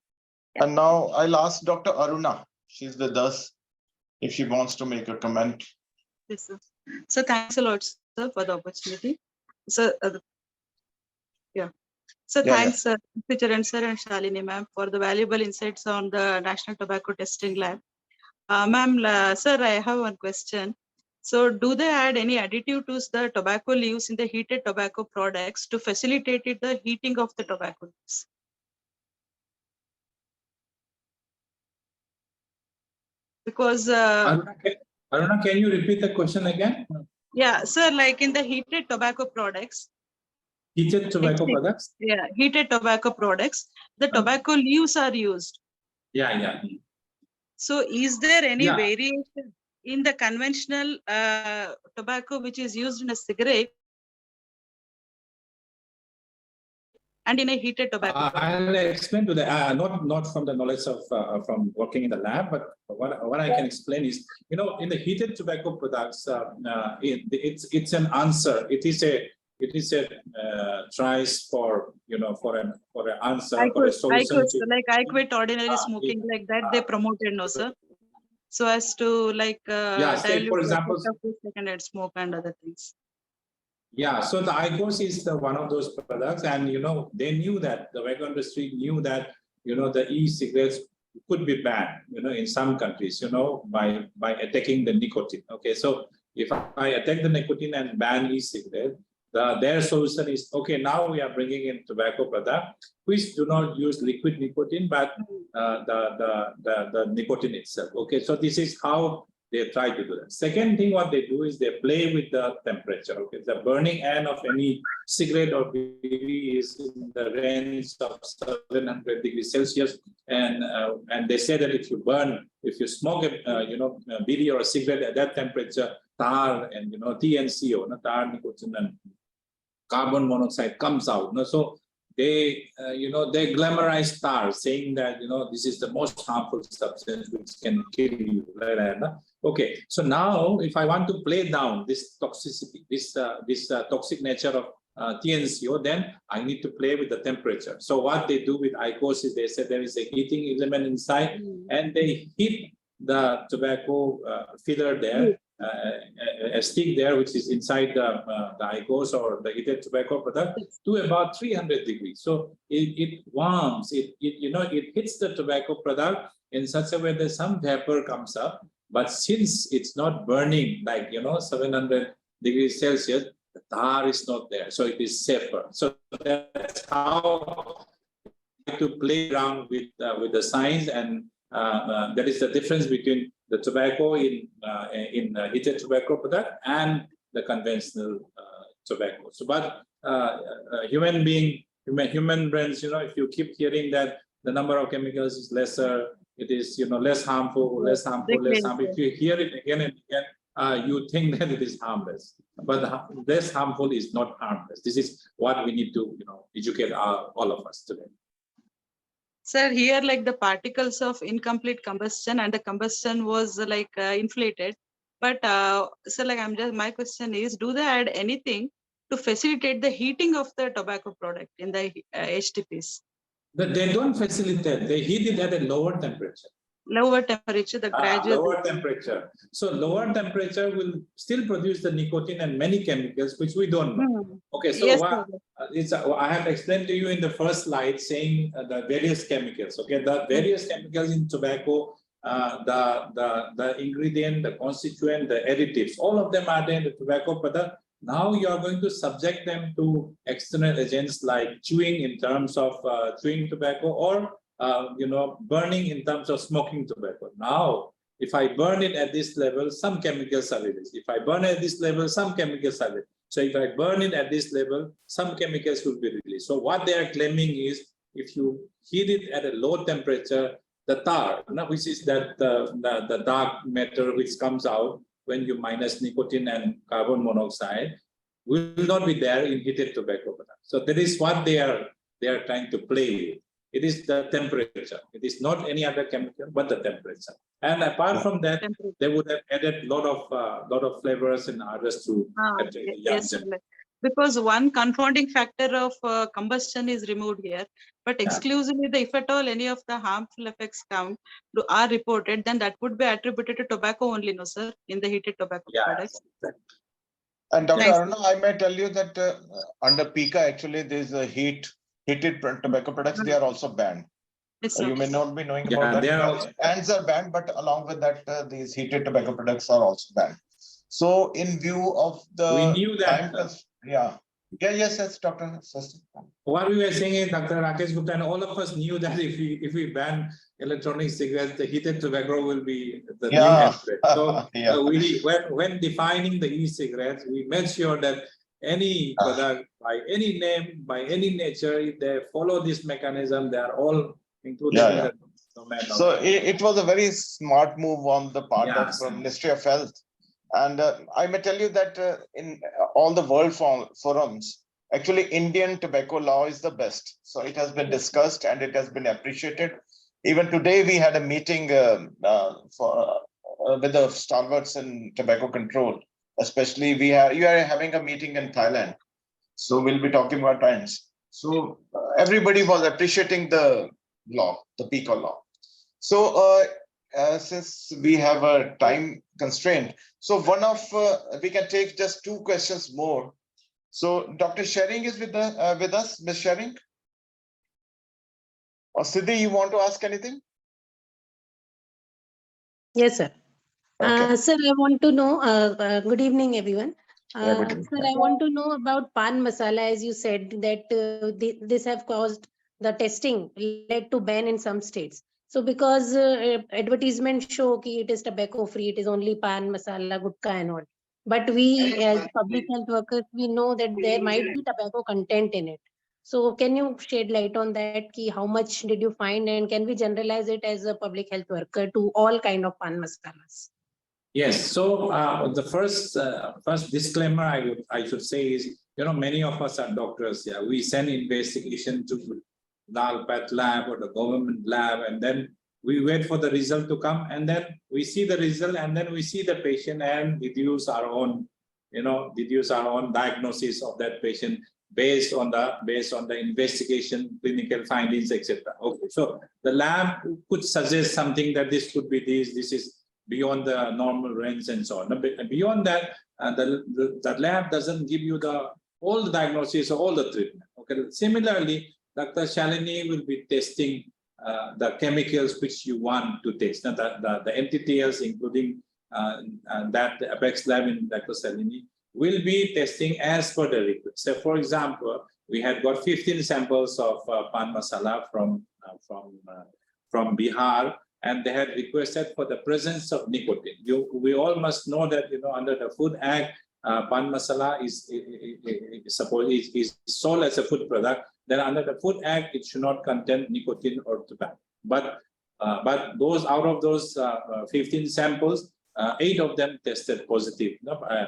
Yeah. And now I'll ask Dr. Aruna. She's with us if she wants to make a comment. Yes, sir. So thanks a lot, sir, for the opportunity. So, thanks, Swasticharan sir and Shalini ma'am, for the valuable insights on the National Tobacco Testing Lab. Ma'am, sir, I have one question. So, do they add any additive to the tobacco leaves in the heated tobacco products to facilitate the heating of the tobacco leaves? Because Aruna, can you repeat the question again? yeah, sir, like in the heated tobacco products. Heated tobacco products? Yeah, heated tobacco products, the tobacco leaves are used. Yeah. So is there any Yeah. variation in the conventional tobacco which is used in a cigarette and in a heated tobacco product? I'll explain to that, not from the knowledge of from working in the lab, but what I can explain is, in the heated tobacco products, it's an answer. It is a choice for an answer for a solution. Like I quit ordinary smoking, like that they promoted, no sir. So as to like say for example, secondhand smoke and other things. Yeah, so the IQOS is one of those products, and they knew that the tobacco industry knew that the e-cigarettes could be banned, in some countries, by attacking the nicotine. Okay, so if I attack the nicotine and ban e-cigarette, their solution is okay. Now we are bringing in tobacco products which do not use liquid nicotine, but the nicotine itself. Okay, so this is how they try to do that. Second thing, what they do is they play with the temperature. Okay, the burning end of any cigarette or bidi is in the range of 700 degrees Celsius, and they say that if you smoke a bidi or a cigarette at that temperature, tar and TNCO, tar, nicotine, and carbon monoxide comes out. So they they glamorize tar, saying that this is the most harmful substance which can kill you. Okay, so now if I want to play down this toxicity, this toxic nature of TNCO, then I need to play with the temperature. So what they do with IQOS is they say there is a heating element inside, and they heat the tobacco filler there, a stick there which is inside the IQOS or the heated tobacco product, to about 300 degrees. So it warms, it hits the tobacco product in such a way that some vapor comes up. But since it's not burning like 700 degrees Celsius, the tar is not there, so it is safer. So that's how to play around with the science, and that is the difference between the tobacco in heated tobacco product and the conventional tobacco. So, but human brains, if you keep hearing that the number of chemicals is lesser, it is less harmful. If you hear it again and again, you think that it is harmless, but less harmful is not harmless. This is what we need to educate all of us today. Sir, here like the particles of incomplete combustion and the combustion was like inflated, but so like my question is, do they add anything to facilitate the heating of the tobacco product in the HTPs? They don't facilitate, they heat it at a lower temperature. Lower temperature, the gradual. Lower temperature. So lower temperature will still produce the nicotine and many chemicals which we don't know. Okay, so yes, I have explained to you in the first slide saying the various chemicals. Okay, the various chemicals in tobacco, the ingredient, the constituent, the additives, all of them are there in the tobacco product. Now you are going to subject them to external agents like chewing in terms of chewing tobacco, or burning in terms of smoking tobacco. Now, if I burn it at this level, some chemicals are released. If I burn it at this level, some chemicals are released. So if I burn it at this level, some chemicals will be released. So what they are claiming is, if you heat it at a low temperature, the tar, which is that the dark matter which comes out when you minus nicotine and carbon monoxide, will not be there in heated tobacco products. So that is what they are trying to play with. It is the temperature. It is not any other chemical, but the temperature. And apart from that, they would have added lot of flavors and others to yes, sir. Because one confounding factor of combustion is removed here, but exclusively if at all any of the harmful effects are reported, then that would be attributed to tobacco only, no, sir, in the heated tobacco products. And Dr. Nice. Aruna, I may tell you that under PICA, actually, there's a heated tobacco products. They are also banned. Yes, You may not be knowing about they are that. also Cans are banned, but along with that, these heated tobacco products are also banned. So, in view of the we knew that. Yes, Dr. What we were saying is, Dr. Rakesh Gupta, and all of us knew that if we ban electronic cigarettes, the heated tobacco will be the new entry. So when defining the e-cigarettes, we made sure that any product by any name, by any nature, if they follow this mechanism, they are all included in the domain. So it was a very smart move on the part of Ministry of Health. And I may tell you that in all the world forums, actually Indian tobacco law is the best. So it has been discussed and it has been appreciated. Even today we had a meeting with the stalwarts in tobacco control. Especially you are having a meeting in Thailand. So we'll be talking about times. So everybody was appreciating the law, the PICA law. So since we have a time constraint, so we can take just 2 questions more. So Dr. Shering is with us, Ms. Shering? Or Siddhi, you want to ask anything? Yes, sir. Okay. Sir, I want to know, good evening, everyone. Good evening. Sir, I want to know about pan masala, as you said that this have caused the testing led to ban in some states. So because advertisements show that it is tobacco free, it is only pan masala, gutka and all. But we as public health workers, we know that there might be tobacco content in it. So can you shed light on that? How much did you find, and can we generalize it as a public health worker to all kind of pan masalas? Yes. So the first disclaimer I should say is, many of us are doctors. Yeah, we send investigation to Lal Path lab or the government lab, and then we wait for the result to come, and then we see the result, and then we see the patient and deduce our own diagnosis of that patient based on the investigation, clinical findings, etc. Okay, so the lab could suggest something that this could be this is beyond the normal range and so on. But beyond that, the lab doesn't give you all the diagnosis or all the treatment. Okay. Similarly, Dr. Shalini will be testing the chemicals which you want to test. Now, the NTTLs, including that Apex lab in Dr. Shalini, will be testing as per the request. So, for example, we had got 15 samples of pan masala from Bihar, and they had requested for the presence of nicotine. We all must know that under the Food Act, pan masala is sold as a food product. Then under the Food Act, it should not contain nicotine or tobacco. But those out of those 15 samples, 8 of them tested positive.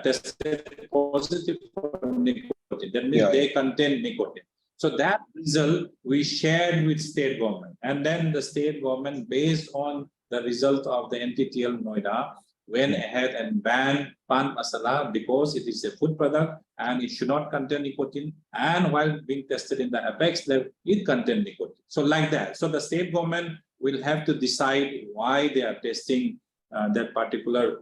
Tested positive for nicotine. That means they contain nicotine. So that result we shared with state government, and then the state government, based on the result of the NTTL Noida, went ahead and banned pan masala because it is a food product and it should not contain nicotine. And while being tested in the Apex lab, it contained nicotine. So like that. So the state government will have to decide why they are testing that particular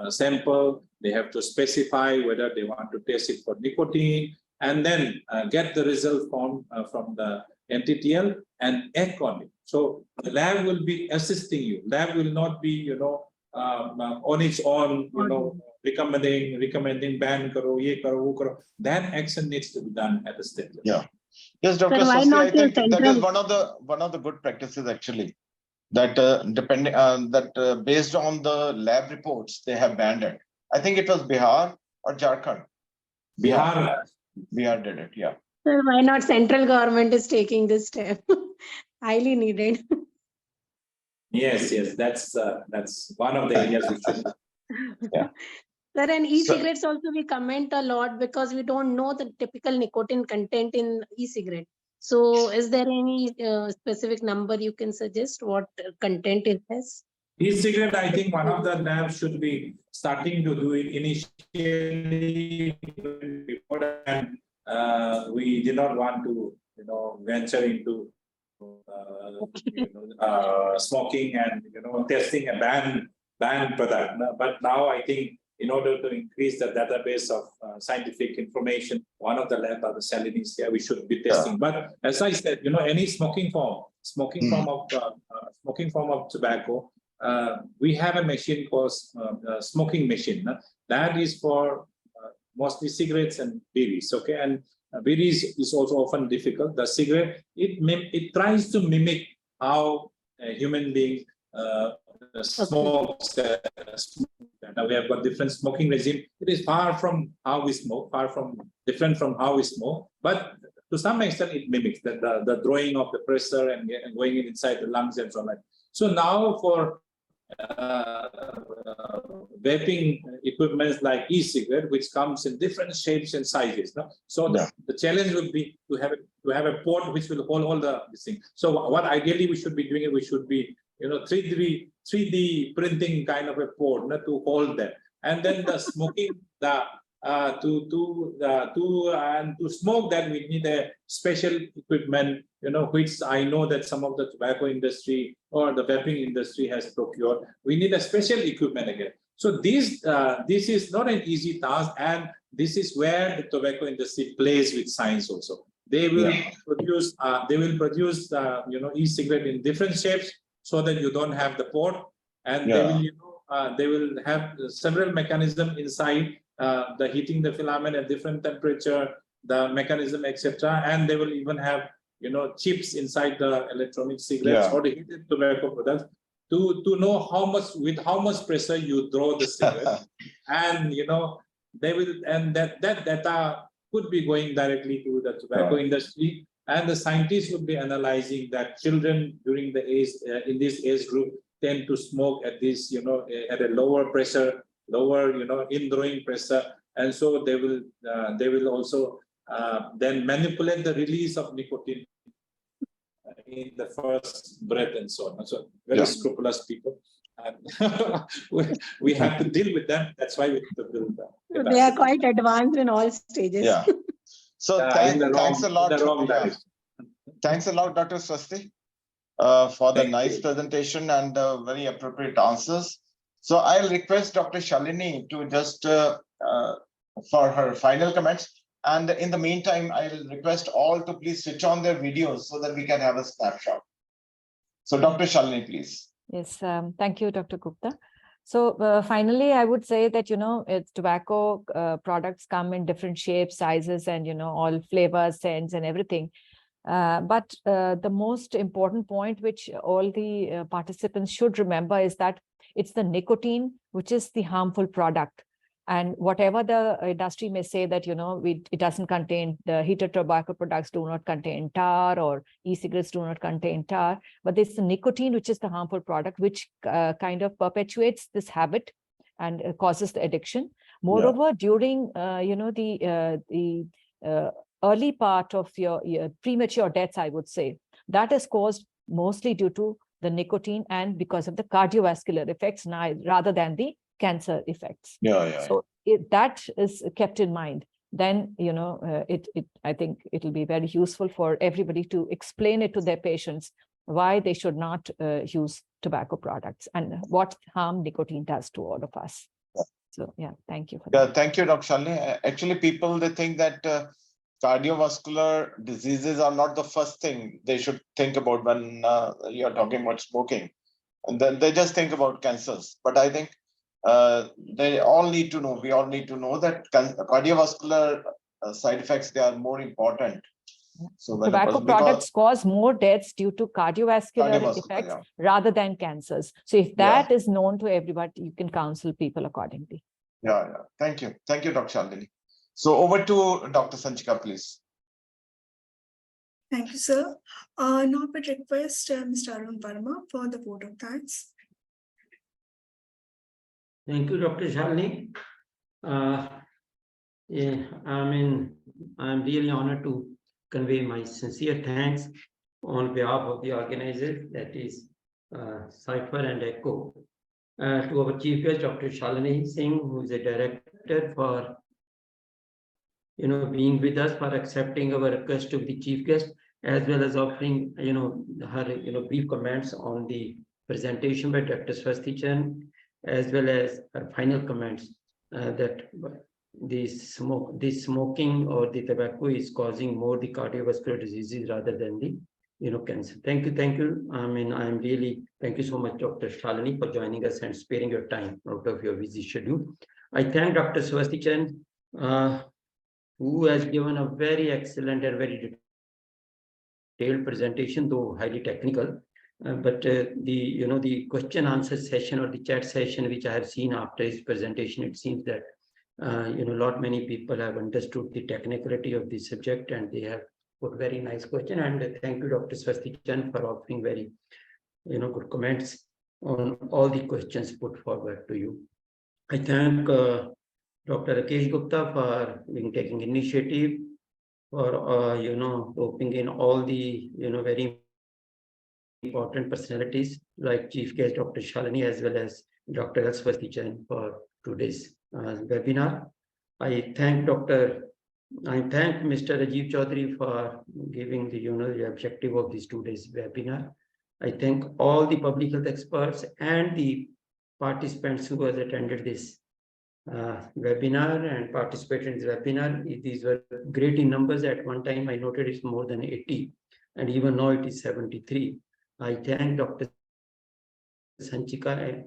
sample. They have to specify whether they want to test it for nicotine, and then get the result from the NTTL and act on it. So the lab will be assisting you. Lab will not be, on its own, recommending ban karo, ye karo, wo karo. That action needs to be done at the state level. Yeah. Yes, Dr. Sir, why Swasti, not I think your that is central- one of the good practices actually. That based on the lab reports, they have banned it. I think it was Bihar or Jharkhand. Bihar did it, yeah. Sir, why not central government is taking this step? Highly needed. Yes, that's one of the areas we should. Yeah. Sir, and e-cigarettes also we comment a lot because we don't know the typical nicotine content in e-cigarette. So is there any specific number you can suggest what content it has? E-cigarette, I think one of the labs should be starting to do it initially before, and we did not want to, venture into smoking and testing a banned product. But now I think in order to increase the database of scientific information, one of the lab are the salinies here we should be testing. But as I said, any smoking form of tobacco. We have a machine called smoking machine. That is for mostly cigarettes and biddies. Okay, and biddies is also often difficult. The cigarette it tries to mimic how a human being smokes. Now we have got different smoking regime. It is far from how we smoke, different from how we smoke, but to some extent it mimics the drawing of the pressure and going inside the lungs and so on. So now for vaping equipments like e-cigarette, which comes in different shapes and sizes. No? So the challenge would be to have a port which will hold all this thing. So what ideally we should be doing, we should be 3D printing kind of a port to hold that, and then the smoking to smoke that we need a special equipment, which I know that some of the tobacco industry or the vaping industry has procured. We need a special equipment again. So this is not an easy task, and this is where the tobacco industry plays with science also. They will produce e-cigarette in different shapes so that you don't have the port, and they will have several mechanisms inside. The heating the filament at different temperature, the mechanism, etc., and they will even have chips inside the electronic cigarettes or the heated tobacco products to know how much pressure you draw the cigarette, and they will, and that data could be going directly to the tobacco industry, and the scientists would be analyzing that children during the age in this age group tend to smoke at this at a lower pressure, lower indrawing pressure, and so they will also then manipulate the release of nicotine in the first breath and so on. So very scrupulous people, and we have to deal with them. That's why we have to build them. They are quite advanced in all stages. Yeah. So thanks a lot. Thanks a lot, Dr. Swasti, for the nice presentation and very appropriate answers. So I'll request Dr. Shalini to just for her final comments. And in the meantime, I'll request all to please switch on their videos so that we can have a snapshot. So Dr. Shalini, please. Yes, thank you, Dr. Gupta. So finally, I would say that, tobacco products come in different shapes, sizes, and, all flavors, scents and everything. But the most important point which all the participants should remember is that it's the nicotine which is the harmful product. And whatever the industry may say that, it doesn't contain, the heated tobacco products do not contain tar, or e-cigarettes do not contain tar, but it's the nicotine which is the harmful product, which kind of perpetuates this habit and causes the addiction. Moreover, during, the early part of your premature deaths, I would say, that is caused mostly due to the nicotine and because of the cardiovascular effects rather than the cancer effects. So if that is kept in mind, then I think it'll be very useful for everybody to explain it to their patients why they should not use tobacco products and what harm nicotine does to all of us. So thank you for that. Thank you, Dr. Shalini. Actually, people, they think that cardiovascular diseases are not the first thing they should think about when you're talking about smoking, and then they just think about cancers. But I think we all need to know that cardiovascular side effects, they are more important. So tobacco products cause more deaths due to cardiovascular effects rather than cancers. So if that is known to everybody, you can counsel people accordingly. Thank you, Dr. Shalini. So over to Dr. Sanchika, please. Thank you, sir. Now we request Mr. Arun Verma for the vote of thanks. Thank you, Dr. Shalini. I'm really honored to convey my sincere thanks on behalf of the organizers, that is Sipher and ECHO, to our chief guest, Dr. Shalini Singh, who is a director, for being with us, for accepting our request to be chief guest, as well as offering her brief comments on the presentation by Dr. Swasticharan, as well as her final comments that the smoking or the tobacco is causing more the cardiovascular diseases rather than the cancer. Thank you. I mean, I'm really thank you so much, Dr. Shalini, for joining us and sparing your time out of your busy schedule. I thank Dr. Swasticharan, who has given a very excellent and very detailed presentation, though highly technical. But the question answer session or the chat session which I have seen after his presentation, it seems that many people have understood the technicality of the subject and they have put very nice question. And thank you, Dr. Swasticharan, for offering very good comments on all the questions put forward to you. I thank Dr. Rakesh Gupta for taking initiative for roping in all the very important personalities like chief guest Dr. Shalini as well as Dr. Swasticharan for today's webinar. I thank Mr. Rajiv Chaudhary for giving the objective of this today's webinar. I thank all the public health experts and the participants who have attended this webinar and participated in this webinar. These were great in numbers. At one time I noted it's more than 80, and even now it is 73. I thank Dr. Sanchika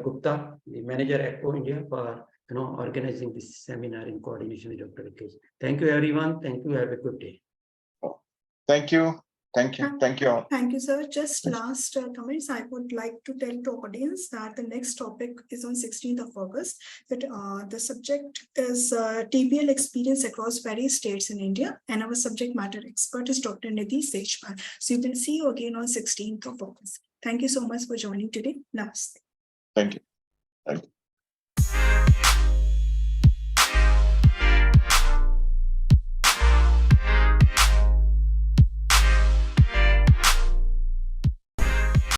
Gupta, the manager at ECHO India, for organizing this seminar in coordination with Dr. Rakesh. Thank you, everyone. Thank you. Have a good day. Thank you. Thank you. Thank you all. Thank you, sir. Just last comments. I would like to tell to audience that the next topic is on 16th of August. That the subject is TBL experience across various states in India, and our subject matter expert is Dr. Nidhi Sechpal. So we will see you again on 16th of August. Thank you so much for joining today. Namaste. Thank you. Thank you.